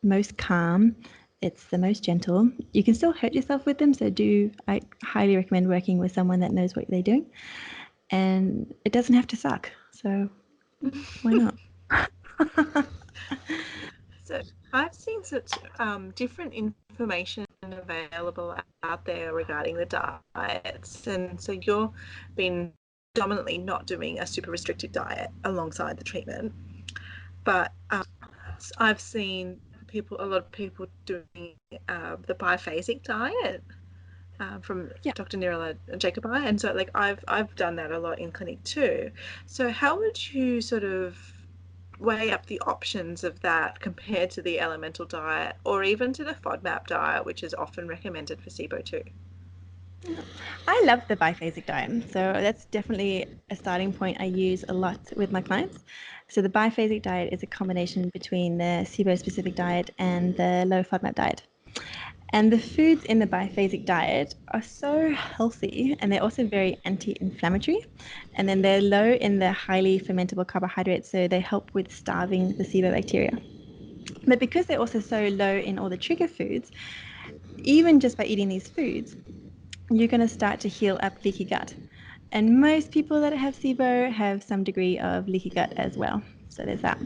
most calm. It's the most gentle. You can still hurt yourself with them. So I highly recommend working with someone that knows what they're doing. And it doesn't have to suck. So why not? So I've seen such different information available out there regarding the diets, and so you've been dominantly not doing a super restricted diet alongside the treatment, but I've seen a lot of people doing the biphasic diet. From Dr. Nirala Jacobi, and so like I've done that a lot in clinic too. So how would you sort of weigh up the options of that compared to the elemental diet or even to the FODMAP diet, which is often recommended for SIBO too? I love the biphasic diet. So that's definitely a starting point I use a lot with my clients. So the biphasic diet is a combination between the SIBO specific diet and the low FODMAP diet. And the foods in the biphasic diet are so healthy and they're also very anti-inflammatory. And then they're low in the highly fermentable carbohydrates, so they help with starving the SIBO bacteria. But because they're also so low in all the trigger foods, even just by eating these foods, you're going to start to heal up leaky gut. And most people that have SIBO have some degree of leaky gut as well. So there's that.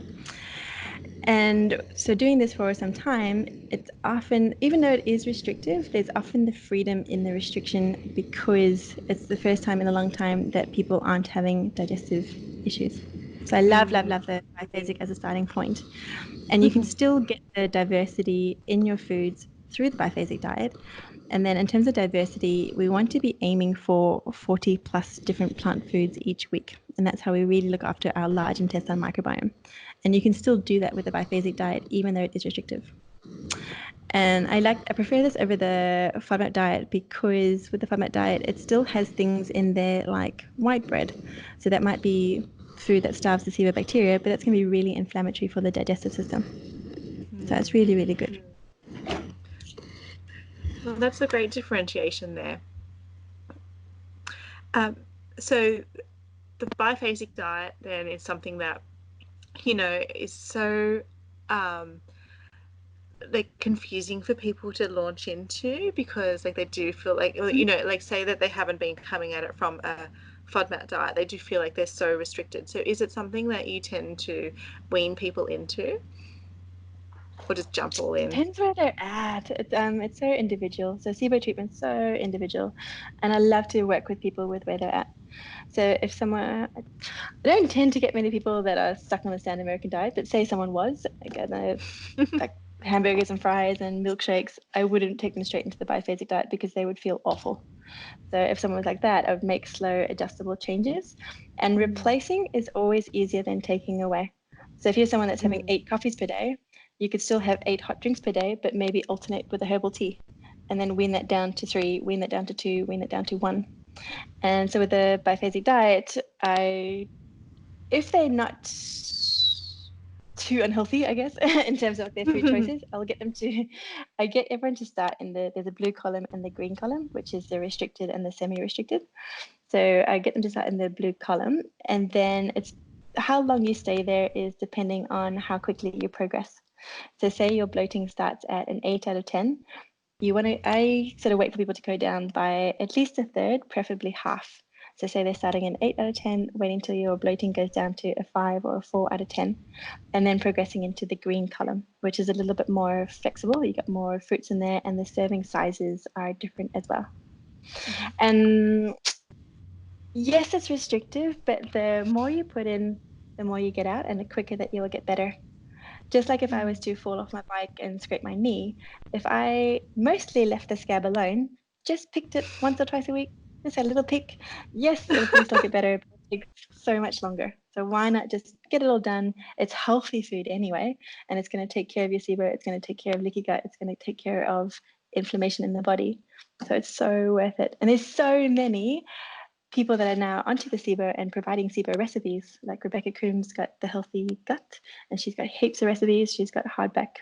And so doing this for some time, it's often, even though it is restrictive, there's often the freedom in the restriction because it's the first time in a long time that people aren't having digestive issues. So I love the biphasic as a starting point. And you can still get the diversity in your foods through the biphasic diet. And then in terms of diversity, we want to be aiming for 40 plus different plant foods each week. And that's how we really look after our large intestinal microbiome. And you can still do that with the biphasic diet, even though it is restrictive. And I prefer this over the FODMAP diet because with the FODMAP diet, it still has things in there like white bread. So that might be food that starves the SIBO bacteria, but that's going to be really inflammatory for the digestive system. So it's really, really good. Well, that's a great differentiation there. So the biphasic diet then is something that, is so like confusing for people to launch into, because like they do feel like, like say that they haven't been coming at it from a FODMAP diet, they do feel like they're so restricted. So is it something that you tend to wean people into, or just jump all in? Depends where they're at. It's so individual. So SIBO treatment's so individual, and I love to work with people with where they're at. So if someone, I don't tend to get many people that are stuck on the standard American diet, but say someone was, again, like hamburgers and fries and milkshakes, I wouldn't take them straight into the biphasic diet because they would feel awful. So if someone was like that, I would make slow, adjustable changes. And replacing is always easier than taking away. So if you're someone that's having 8 coffees per day, you could still have 8 hot drinks per day, but maybe alternate with a herbal tea. And then wean that down to 3, wean that down to 2, wean that down to 1. And so with the biphasic diet, if they're not too unhealthy, I guess, in terms of their food choices, I get everyone to start there's a blue column and the green column, which is the restricted and the semi-restricted. So I get them to start in the blue column, and then it's how long you stay there is depending on how quickly you progress. So say your bloating starts at an 8 out of 10, I sort of wait for people to go down by at least a third, preferably half. So say they're starting an 8 out of 10, waiting until your bloating goes down to a 5 or a 4 out of 10, and then progressing into the green column, which is a little bit more flexible. You got more fruits in there, and the serving sizes are different as well. And yes, it's restrictive, but the more you put in, the more you get out, and the quicker that you'll get better. Just like if I was to fall off my bike and scrape my knee, if I mostly left the scab alone, just picked it once or twice a week, just a little pick, yes, it'll probably still get better, but it takes so much longer. So why not just get it all done? It's healthy food anyway, and it's going to take care of your SIBO, it's going to take care of leaky gut, it's going to take care of inflammation in the body. So it's so worth it. And there's so many people that are now onto the SIBO and providing SIBO recipes. Like Rebecca Coombs got the healthy gut, and she's got heaps of recipes. She's got hardback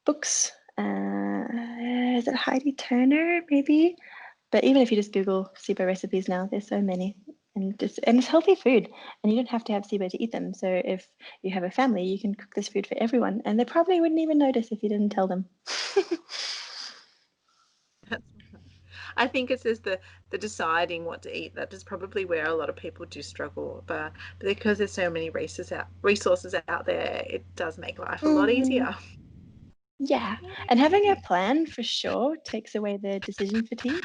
books. Is it Heidi Turner maybe? But even if you just Google SIBO recipes now, there's so many, and it's healthy food, and you don't have to have SIBO to eat them. So if you have a family, you can cook this food for everyone, and they probably wouldn't even notice if you didn't tell them. I think it's just the deciding what to eat. That is probably where a lot of people do struggle. But because there's so many resources out there, it does make life a lot easier. Yeah, and having a plan for sure takes away the decision fatigue.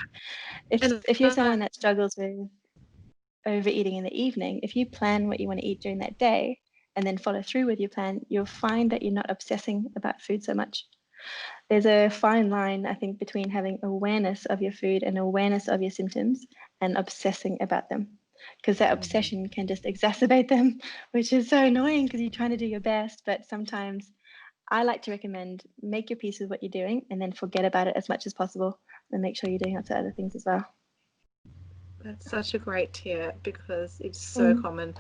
If you're someone that struggles with overeating in the evening, if you plan what you want to eat during that day and then follow through with your plan, you'll find that you're not obsessing about food so much. There's a fine line, I think, between having awareness of your food and awareness of your symptoms and obsessing about them, because that obsession can just exacerbate them, which is so annoying because you're trying to do your best. But sometimes I like to recommend make your peace with what you're doing and then forget about it as much as possible, and make sure you're doing lots of other things as well. That's such a great tip, because it's so common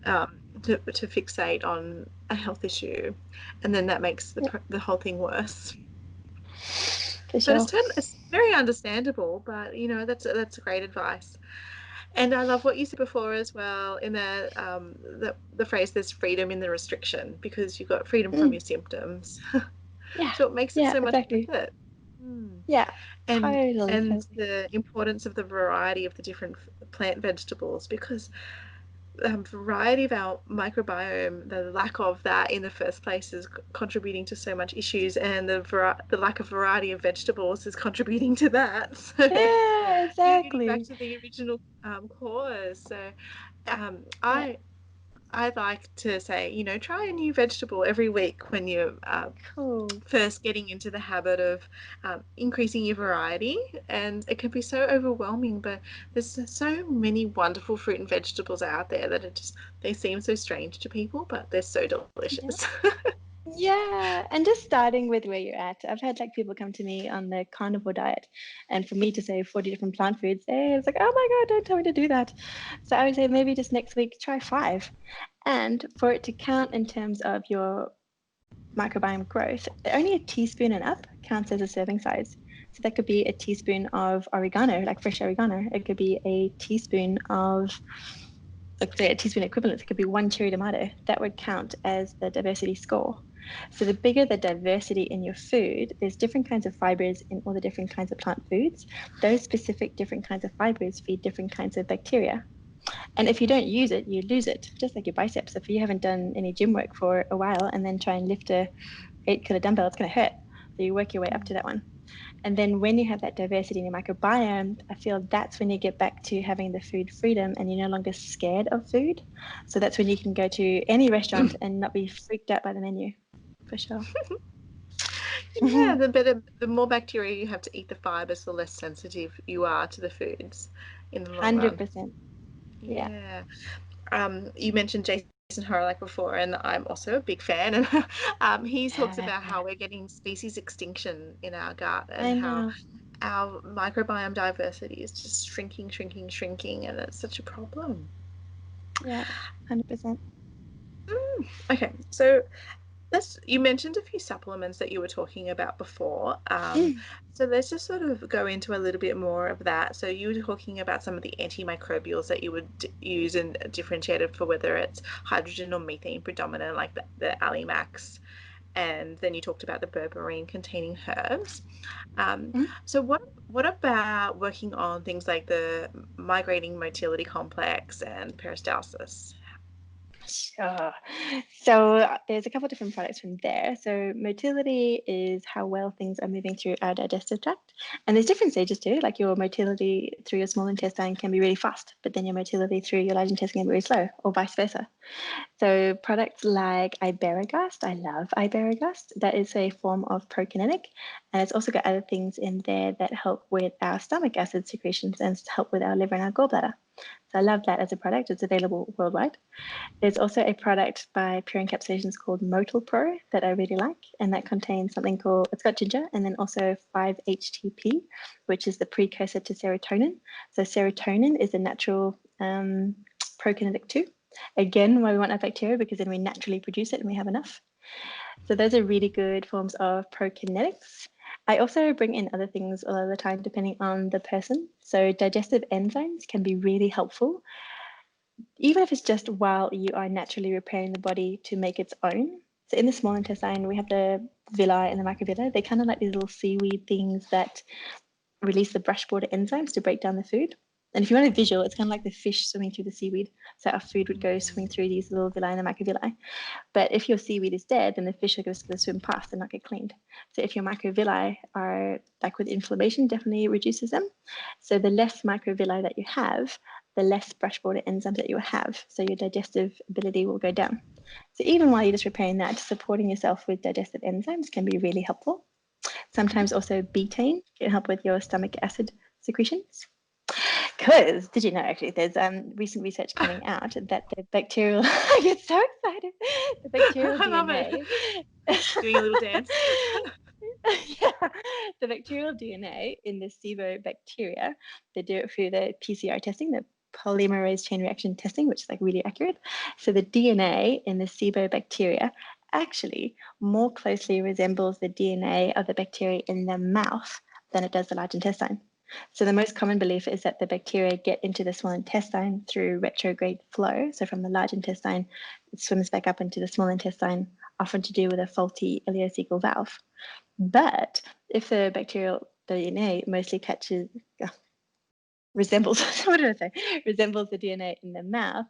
to fixate on a health issue, and then that makes the whole thing worse. For sure. But it's very understandable. But that's great advice. And I love what you said before as well, in the phrase "there's freedom in the restriction," because you've got freedom from your symptoms. Yeah. So it makes it so much exactly. worth it. Yeah. And Totally. the importance of the variety of the different plant vegetables, because variety of our microbiome, the lack of that in the first place is contributing to so much issues, and the lack of variety of vegetables is contributing to that. So Yeah, exactly. getting back to the original cause. So I I'd like to say, you know, try a new vegetable every week when you're Cool. first getting into the habit of increasing your variety. And it can be so overwhelming, but there's so many wonderful fruit and vegetables out there that they seem so strange to people, but they're so delicious. Yeah, and just starting with where you're at. I've had like people come to me on the carnivore diet, and for me to say 40 different plant foods, it's like, oh my God, don't tell me to do that. So I would say maybe just next week, try 5. And for it to count in terms of your microbiome growth, only a teaspoon and up counts as a serving size. So that could be a teaspoon of oregano, like fresh oregano. It could be a teaspoon of, like say, a teaspoon equivalent. It could be 1 cherry tomato. That would count as the diversity score. So the bigger the diversity in your food, there's different kinds of fibers in all the different kinds of plant foods. Those specific different kinds of fibers feed different kinds of bacteria. And if you don't use it, you lose it, just like your biceps. If you haven't done any gym work for a while and then try and lift a 8-kilo dumbbell, it's going to hurt. So you work your way up to that one. And then when you have that diversity in your microbiome, I feel that's when you get back to having the food freedom and you're no longer scared of food. So that's when you can go to any restaurant and not be freaked out by the menu, for sure. Yeah, the more bacteria you have to eat the fibers, the less sensitive you are to the foods in the long run. 100%. Yeah. You mentioned Jason Horlick before, and I'm also a big fan. And he talks about how we're getting species extinction in our gut, I and how know. our microbiome diversity is just shrinking, and it's such a problem. Yeah, 100%. Okay, so you mentioned a few supplements that you were talking about before. So let's just sort of go into a little bit more of that. So you were talking about some of the antimicrobials that you would use and differentiated for whether it's hydrogen or methane predominant, like the Alimax. And then you talked about the berberine containing herbs. So what about working on things like the migrating motility complex and peristalsis? Sure. So there's a couple of different products from there. So motility is how well things are moving through our digestive tract. And there's different stages too. Like your motility through your small intestine can be really fast, but then your motility through your large intestine can be very slow, or vice versa. So products like Iberogast, I love Iberogast. That is a form of prokinetic, and it's also got other things in there that help with our stomach acid secretions and help with our liver and our gallbladder. So I love that as a product. It's available worldwide. There's also a product by Pure Encapsulations called Motil Pro that I really like, and that contains something called, it's got ginger and then also 5-HTP, which is the precursor to serotonin. So serotonin is a natural prokinetic too. Again, why we want our bacteria, because then we naturally produce it and we have enough. So those are really good forms of prokinetics. I also bring in other things all of the time, depending on the person. So digestive enzymes can be really helpful, even if it's just while you are naturally repairing the body to make its own. So in the small intestine, we have the villi and the microvilli. They're kind of like these little seaweed things that release the brush border enzymes to break down the food. And if you want a visual, it's kind of like the fish swimming through the seaweed. So our food would go swimming through these little villi and the microvilli. But if your seaweed is dead, then the fish are just going to swim past and not get cleaned. So if your microvilli are like with inflammation, definitely reduces them. So the less microvilli that you have, the less brush border enzymes that you have. So your digestive ability will go down. So even while you're just repairing that, supporting yourself with digestive enzymes can be really helpful. Sometimes also betaine can help with your stomach acid secretions. Because did you know actually there's recent research coming out that the bacterial I get so excited, the bacterial I love DNA it. Doing a little dance. yeah, the bacterial DNA in the Sibo bacteria, they do it through the PCR testing, the polymerase chain reaction testing, which is like really accurate. So the DNA in the Sibo bacteria actually more closely resembles the DNA of the bacteria in the mouth than it does the large intestine. So the most common belief is that the bacteria get into the small intestine through retrograde flow. So from the large intestine, it swims back up into the small intestine, often to do with a faulty ileocecal valve. But if the bacterial DNA mostly resembles, what did I say? Resembles the DNA in the mouth,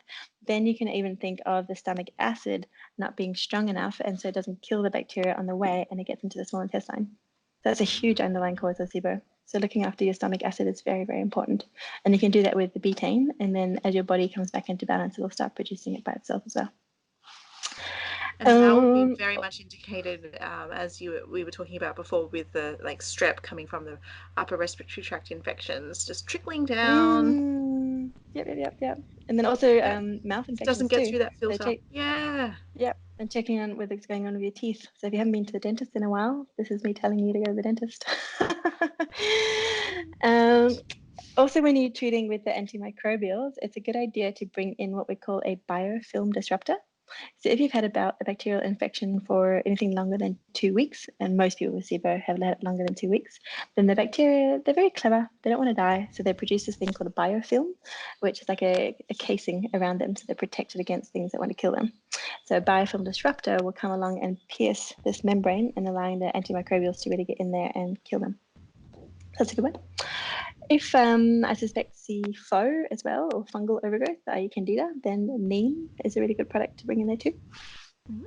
then you can even think of the stomach acid not being strong enough, and so it doesn't kill the bacteria on the way and it gets into the small intestine. That's a huge underlying cause of SIBO. So looking after your stomach acid is very, very important. And you can do that with the betaine, and then as your body comes back into balance, it'll start producing it by itself as well. And that would be very much indicated, as we were talking about before, with the like strep coming from the upper respiratory tract infections, just trickling down. Yep. And then also mouth infections doesn't get too. through that filter. So Yep, and checking on what's going on with your teeth. So if you haven't been to the dentist in a while, this is me telling you to go to the dentist. Also, when you're treating with the antimicrobials, it's a good idea to bring in what we call a biofilm disruptor. So if you've had about a bacterial infection for anything longer than 2 weeks, and most people with SIBO have had it longer than 2 weeks, then the bacteria, they're very clever. They don't want to die. So they produce this thing called a biofilm, which is like a casing around them. So they're protected against things that want to kill them. So a biofilm disruptor will come along and pierce this membrane and allowing the antimicrobials to really get in there and kill them. That's a good one. If I suspect CFO as well, or fungal overgrowth, i.e. candida, then neem is a really good product to bring in there too. Mm-hmm.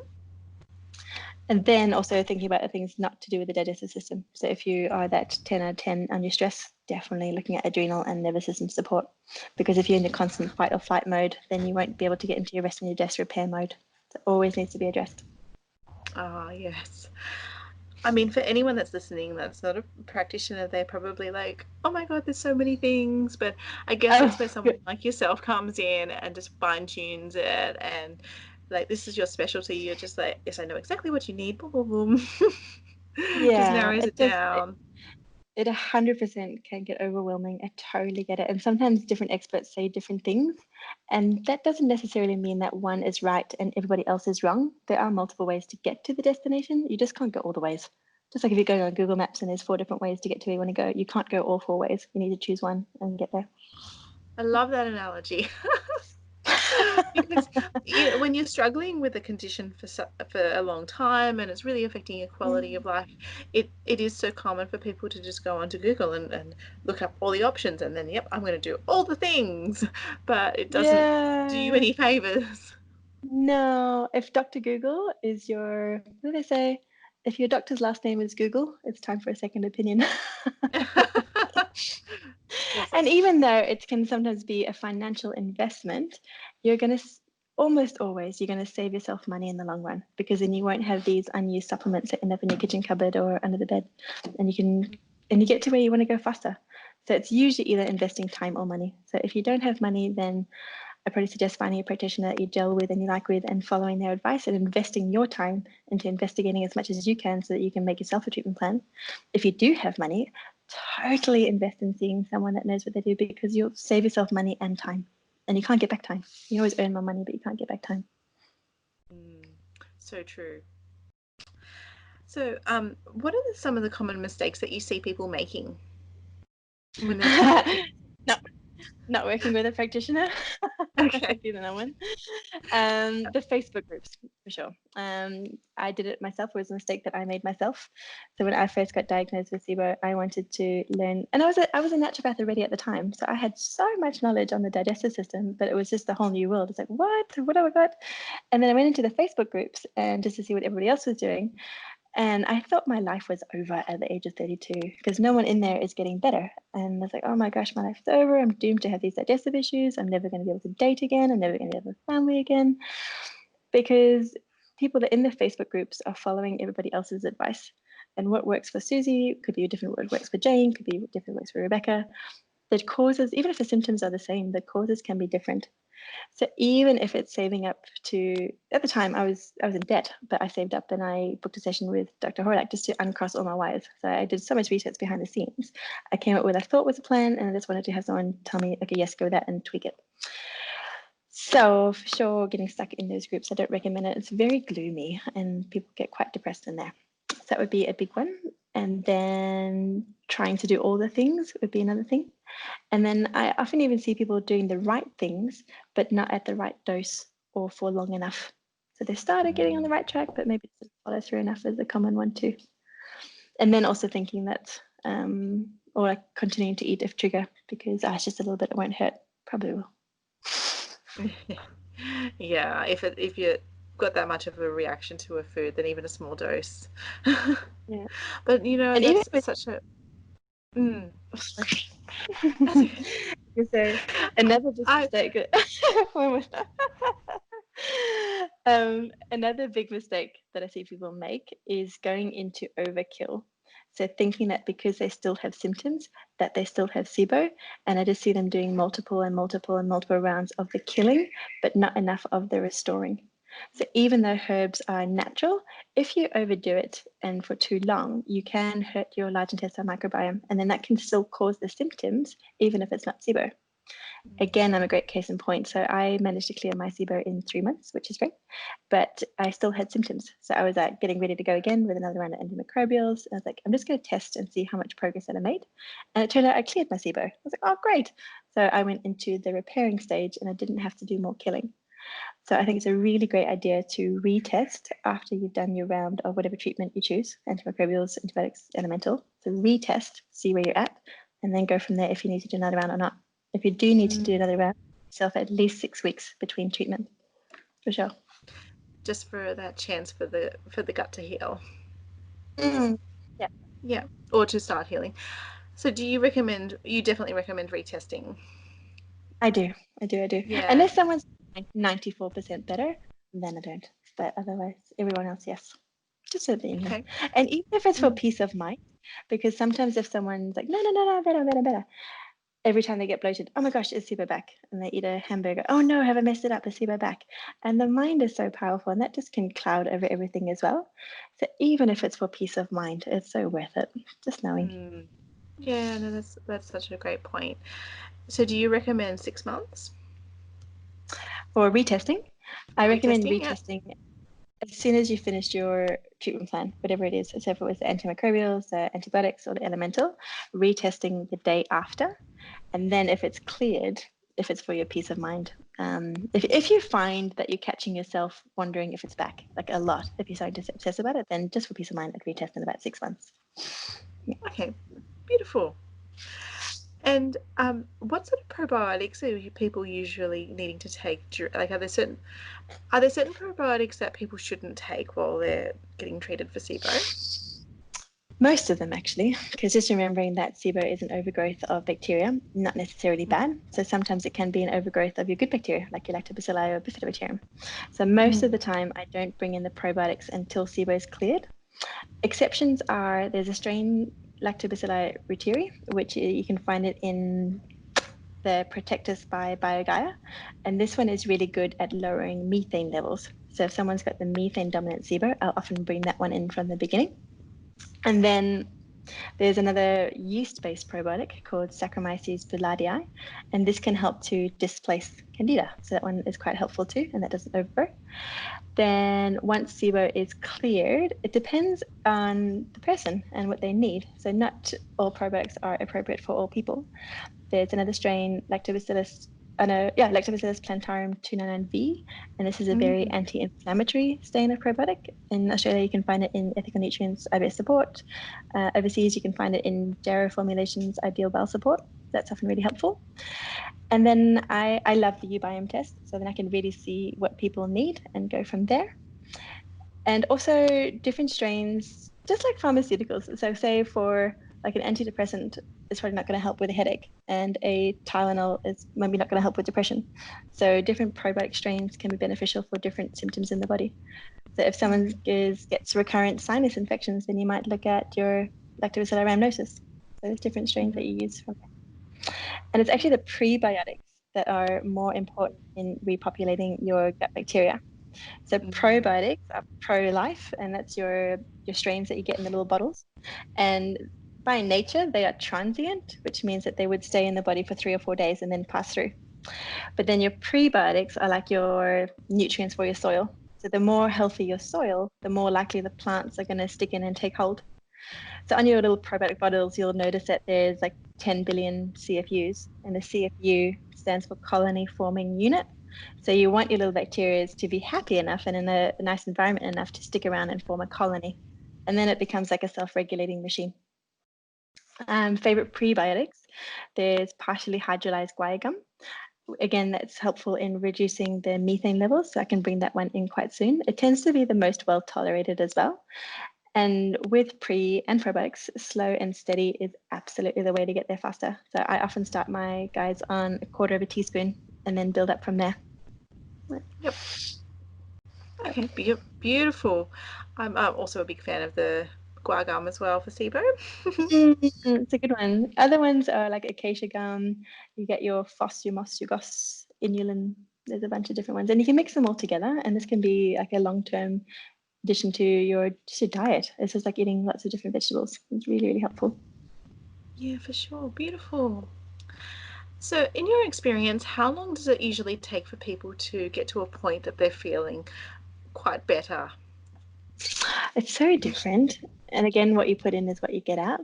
And then also thinking about the things not to do with the digestive system. So if you are that 10 out of 10 under stress, definitely looking at adrenal and nervous system support. Because if you're in a constant fight or flight mode, then you won't be able to get into your rest and your digest repair mode. So it always needs to be addressed. Ah, yes. I mean, for anyone that's listening that's not a practitioner, they're probably like, oh my God, there's so many things. But I guess that's where someone like yourself comes in and just fine tunes it. And like, this is your specialty. You're just like, yes, I know exactly what you need. Boom, boom, boom. Just narrows it down. It 100% can get overwhelming. I totally get it. And sometimes different experts say different things. And that doesn't necessarily mean that one is right and everybody else is wrong. There are multiple ways to get to the destination. You just can't go all the ways. Just like if you go on Google Maps and there's 4 different ways to get to where you want to go, you can't go all 4 ways. You need to choose one and get there. I love that analogy. Because when you're struggling with a condition for a long time and it's really affecting your quality of life, it is so common for people to just go onto Google and look up all the options and then, yep, I'm going to do all the things, but it doesn't do you any favors. No, if Dr. Google is your, what do they say? If your doctor's last name is Google, it's time for a second opinion. And even though it can sometimes be a financial investment, you're going to almost always you're going to save yourself money in the long run, because then you won't have these unused supplements that end up in your kitchen cupboard or under the bed, and you get to where you want to go faster. So it's usually either investing time or money. So if you don't have money, then I probably suggest finding a practitioner that you gel with and you like with and following their advice and investing your time into investigating as much as you can so that you can make yourself a treatment plan. If you do have money, totally invest in seeing someone that knows what they do, because you'll save yourself money and time. And you can't get back time. You can always earn more money, but you can't get back time. So true. So what are some of the common mistakes that you see people making when they're Not working with a practitioner. Okay. You know one. The Facebook groups, for sure. I did it myself. It was a mistake that I made myself. So when I first got diagnosed with SIBO, I wanted to learn, and I was a naturopath already at the time. So I had so much knowledge on the digestive system, but it was just a whole new world. It's like, what have I got? And then I went into the Facebook groups and just to see what everybody else was doing. And I thought my life was over at the age of 32 because no one in there is getting better. And I was like, oh my gosh, my life's over. I'm doomed to have these digestive issues. I'm never going to be able to date again. I'm never going to have a family again. Because people that in the Facebook groups are following everybody else's advice. And what works for Susie could be different what works for Jane, could be different what works for Rebecca. The causes, even if the symptoms are the same, the causes can be different. So even if it's saving up to, at the time I was in debt, but I saved up and I booked a session with Dr. Hordak just to uncross all my wires. So I did so much research behind the scenes. I came up with what I thought was a plan, and I just wanted to have someone tell me, okay, yes, go with that and tweak it. So for sure, getting stuck in those groups, I don't recommend it. It's very gloomy and people get quite depressed in there. So that would be a big one. And then trying to do all the things would be another thing. And then I often even see people doing the right things, but not at the right dose or for long enough. So they started getting on the right track, but maybe didn't follow through enough is a common one too. And then also thinking that, or like continuing to eat if trigger, because it's just a little bit, it won't hurt. Probably will. Yeah, if you got that much of a reaction to a food, then even a small dose. Yeah. But and that's even such a Mm. So another big mistake. Another big mistake that I see people make is going into overkill. So thinking that because they still have symptoms, that they still have SIBO, and I just see them doing multiple and multiple and multiple rounds of the killing, but not enough of the restoring. So even though herbs are natural, if you overdo it and for too long, you can hurt your large intestinal microbiome, and then that can still cause the symptoms, even if it's not SIBO. Again, I'm a great case in point. So I managed to clear my SIBO in 3 months, which is great, but I still had symptoms. So I was getting ready to go again with another round of antimicrobials. I was like, I'm just going to test and see how much progress that I made. And it turned out I cleared my SIBO. I was like, oh, great. So I went into the repairing stage and I didn't have to do more killing. So I think it's a really great idea to retest after you've done your round of whatever treatment you choose, antimicrobials, antibiotics, elemental. So retest, see where you're at, and then go from there if you need to do another round or not. If you do need to do another round, yourself at least 6 weeks between treatment, for sure. Just for that chance for the gut to heal. Yeah. Yeah, or to start healing. So do you definitely recommend retesting? I do. Yeah. Unless someone's 94% better, then I don't. But otherwise, everyone else, yes. Just so that you know. Okay. And even if it's for peace of mind, because sometimes if someone's like, no, better, every time they get bloated, oh my gosh, it's SIBO back. And they eat a hamburger. Oh no, have I messed it up? It's SIBO back. And the mind is so powerful, and that just can cloud over everything as well. So even if it's for peace of mind, it's so worth it. Just knowing. Yeah, no, that's such a great point. So do you recommend 6 months? For retesting, I recommend Retesting, yeah. retesting as soon as you finished your treatment plan, whatever it is. So if it was the antimicrobials, the antibiotics, or the elemental, retesting the day after. And then if it's cleared, if it's for your peace of mind, if you find that you're catching yourself wondering if it's back, like a lot, if you're starting to obsess about it, then just for peace of mind, I'd retest in about 6 months. Yeah. Okay, beautiful. And what sort of probiotics are people usually needing to take? Like, are there certain probiotics that people shouldn't take while they're getting treated for SIBO? Most of them, actually, because just remembering that SIBO is an overgrowth of bacteria, not necessarily bad. So sometimes it can be an overgrowth of your good bacteria, like your lactobacilli or bifidobacterium. So most of the time, I don't bring in the probiotics until SIBO is cleared. Exceptions are there's a strain, Lactobacilli reuteri, which you can find it in the Protectus by BioGaia. And this one is really good at lowering methane levels. So if someone's got the methane dominant SIBO, I'll often bring that one in from the beginning. And then there's another yeast-based probiotic called Saccharomyces boulardii, and this can help to displace candida. So that one is quite helpful too, and that doesn't overgrow. Then once SIBO is cleared, it depends on the person and what they need. So not all probiotics are appropriate for all people. There's another strain, Lactobacillus plantarum 299V, and this is a very anti-inflammatory strain of probiotic. In Australia, you can find it in Ethical Nutrients IBS Support. Overseas, you can find it in Jarrow Formulations Ideal Bowel Support. That's often really helpful. And then I love the Biofilm test, so then I can really see what people need and go from there. And also different strains, just like pharmaceuticals. So say for like an antidepressant, it's probably not going to help with a headache, and a Tylenol is maybe not going to help with depression. So different probiotic strains can be beneficial for different symptoms in the body. So if someone gets recurrent sinus infections, then you might look at your Lactobacillus rhamnosus. So there's different strains that you use from there. And it's actually the prebiotics that are more important in repopulating your gut bacteria. So probiotics are pro-life, and that's your strains that you get in the little bottles. And by nature, they are transient, which means that they would stay in the body for 3 or 4 days and then pass through. But then your prebiotics are like your nutrients for your soil. So the more healthy your soil, the more likely the plants are going to stick in and take hold. So on your little probiotic bottles, you'll notice that there's like 10 billion CFUs, and the CFU stands for colony forming unit. So you want your little bacteria to be happy enough and in a nice environment enough to stick around and form a colony. And then it becomes like a self-regulating machine. Favorite prebiotics, there's partially hydrolyzed Guar Gum. Again, that's helpful in reducing the methane levels, so I can bring that one in quite soon. It tends to be the most well tolerated as well. And with pre and probiotics, slow and steady is absolutely the way to get there faster. So I often start my guys on 1/4 of a teaspoon and then build up from there. Yep. Okay, beautiful. I'm also a big fan of the Guar Gum as well for Sibo. It's a good one. Other ones are like acacia gum. You get your FOS, your moss, your goss, inulin. There's a bunch of different ones, and you can mix them all together. And this can be like a long-term addition to your diet. It's just like eating lots of different vegetables. It's really, really helpful. Yeah, for sure. Beautiful. So, in your experience, how long does it usually take for people to get to a point that they're feeling quite better? It's so different. And again, what you put in is what you get out.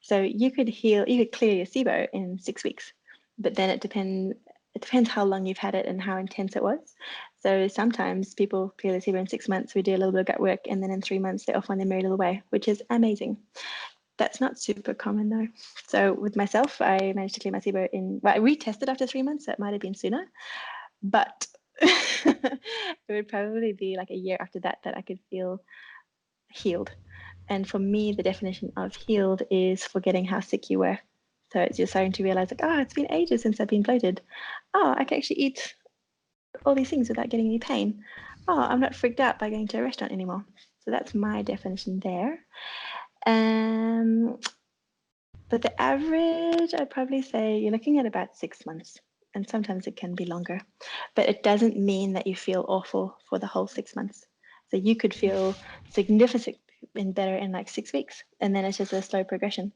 So you could clear your SIBO in 6 weeks, but then it depends how long you've had it and how intense it was. So sometimes people clear the SIBO in 6 months, we do a little bit of gut work, and then in 3 months they're off on their merry little way, which is amazing. That's not super common though. So with myself, I managed to clear my SIBO I retested after 3 months, so it might have been sooner, but it would probably be like a year after that I could feel healed. And for me, the definition of healed is forgetting how sick you were. So it's you're starting to realize like, it's been ages since I've been bloated. I can actually eat all these things without getting any pain. I'm not freaked out by going to a restaurant anymore. So that's my definition there. But the average, I'd probably say you're looking at about 6 months, and sometimes it can be longer. But it doesn't mean that you feel awful for the whole 6 months. So you could feel significantly better in like 6 weeks, and then it's just a slow progression.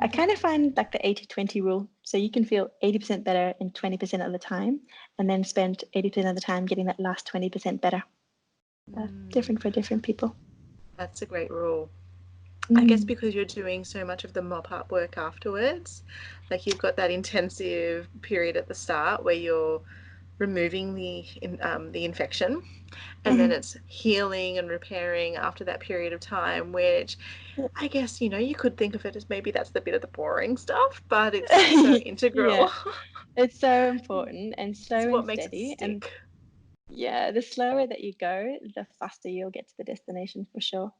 I kind of find like the 80-20 rule. So you can feel 80% better in 20% of the time, and then spend 80% of the time getting that last 20% better. Different for different people. That's a great rule. I guess because you're doing so much of the mop-up work afterwards, like you've got that intensive period at the start where you're removing the infection, and then it's healing and repairing after that period of time, which I guess, you could think of it as maybe that's the bit of the boring stuff, but it's so integral. Yeah, it's so important and slow It's what and makes it steady. And stick. yeah, the slower that you go, the faster you'll get to the destination for sure.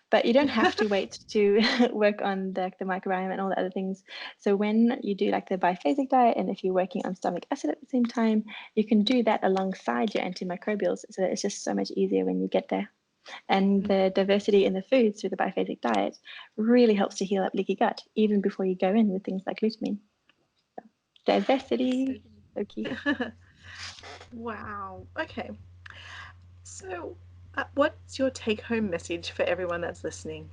But you don't have to wait to work on the microbiome and all the other things. So when you do like the biphasic diet, and if you're working on stomach acid at the same time, you can do that alongside your antimicrobials. So it's just so much easier when you get there. And the diversity in the foods through the biphasic diet really helps to heal up leaky gut, even before you go in with things like glutamine. So, diversity, so key. Wow. Okay. So, what's your take-home message for everyone that's listening?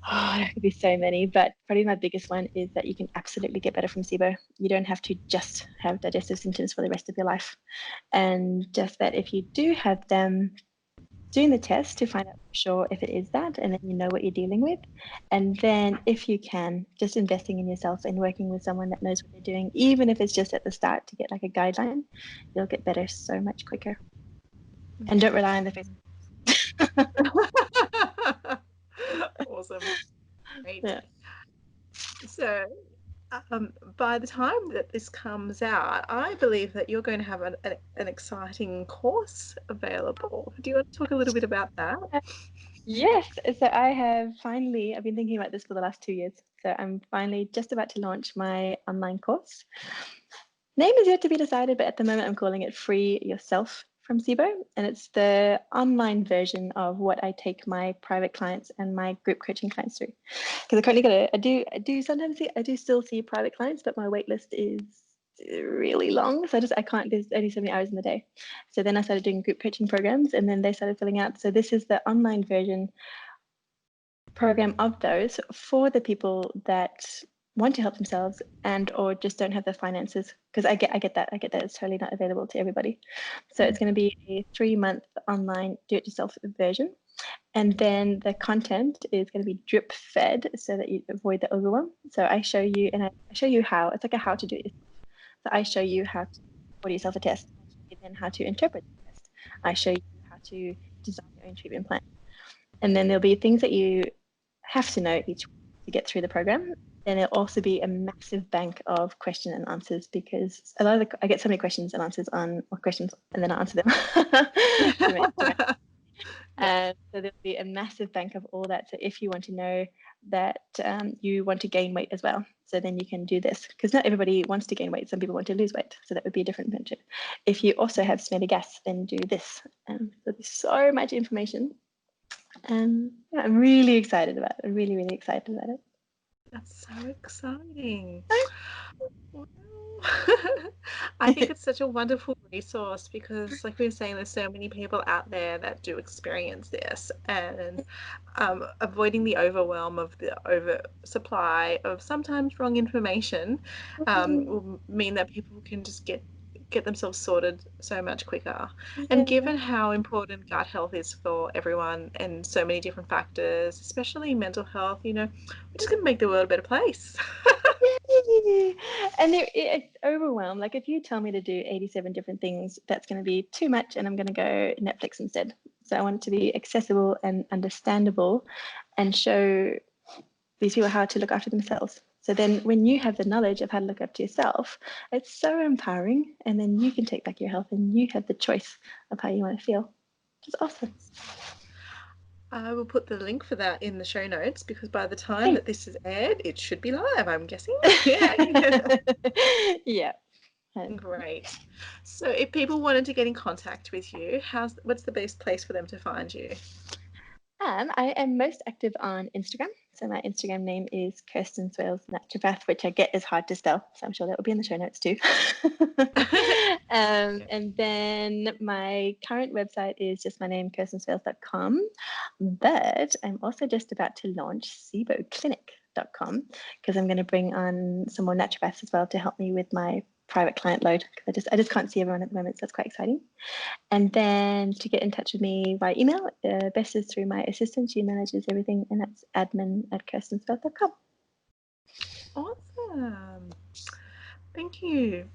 There could be so many, but probably my biggest one is that you can absolutely get better from SIBO. You don't have to just have digestive symptoms for the rest of your life. And just that if you do have them, doing the test to find out for sure if it is that, and then you know what you're dealing with. And then if you can, just investing in yourself and working with someone that knows what they're doing, even if it's just at the start to get like a guideline, you'll get better so much quicker. And don't rely on the Facebook. Awesome. Great. Yeah. So, by the time that this comes out, I believe that you're going to have an exciting course available. Do you want to talk a little bit about that? Yes. So I've been thinking about this for the last 2 years. So I'm finally just about to launch my online course. Name is yet to be decided, but at the moment I'm calling it Free Yourself from Sibo, and it's the online version of what I take my private clients and my group coaching clients through. Because I currently I do still see private clients, but my wait list is really long. So I can't, there's only so many hours in the day. So then I started doing group coaching programs, and then they started filling out. So this is the online version program of those for the people that want to help themselves and or just don't have the finances, because I get that it's totally not available to everybody. So it's going to be a 3-month online do-it-yourself version, and then the content is going to be drip fed so that you avoid the overwhelm. So I show you, and I show you how. It's like a how to do it. So I show you how to order yourself a test, and then how to interpret the test. I show you how to design your own treatment plan, and then there'll be things that you have to know each week to get through the program. And there'll also be a massive bank of question and answers, because I get so many questions and answers and then I answer them. And so there'll be a massive bank of all that. So if you want to know that you want to gain weight as well, so then you can do this, because not everybody wants to gain weight. Some people want to lose weight, so that would be a different venture. If you also have smelly gas, then do this. There'll be so much information. Yeah, I'm really excited about it. I'm really, really excited about it. That's so exciting. Wow. I think it's such a wonderful resource because, like we were saying, there's so many people out there that do experience this, and avoiding the overwhelm of the oversupply of sometimes wrong information will mean that people can just get themselves sorted so much quicker. And given how important gut health is for everyone and so many different factors, especially mental health, we're just going to make the world a better place. And it's overwhelmed. Like if you tell me to do 87 different things, that's going to be too much, and I'm going to go Netflix instead. So I want it to be accessible and understandable and show these people how to look after themselves. So then when you have the knowledge of how to look after yourself, it's so empowering, and then you can take back your health and you have the choice of how you want to feel, which is awesome. I will put the link for that in the show notes, because by the time that this is aired, it should be live, I'm guessing. Yeah. Great. So if people wanted to get in contact with you, what's the best place for them to find you? I am most active on Instagram. So my Instagram name is Kirsten Swales Naturopath, which I get is hard to spell. So I'm sure that will be in the show notes too. And then my current website is just my name, kirstenswales.com. But I'm also just about to launch SiboClinic.com, because I'm going to bring on some more naturopaths as well to help me with my private client load, because I just can't see everyone at the moment, so that's quite exciting. And then to get in touch with me by email, best is through my assistant. She manages everything, and that's admin@kirstenswales.com. Awesome. Thank you.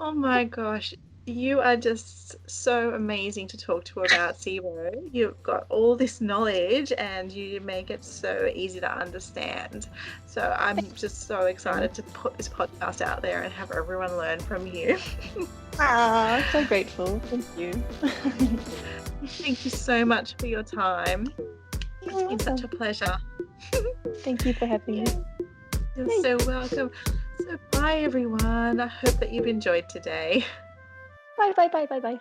Oh my gosh, you are just so amazing to talk to about Sibo. You've got all this knowledge and you make it so easy to understand. So I'm just so excited to put this podcast out there and have everyone learn from you. So grateful. Thank you. Thank you so much for your time. It's been such a pleasure. Thank you for having me. You're so welcome. So bye everyone. I hope that you've enjoyed today. Bye.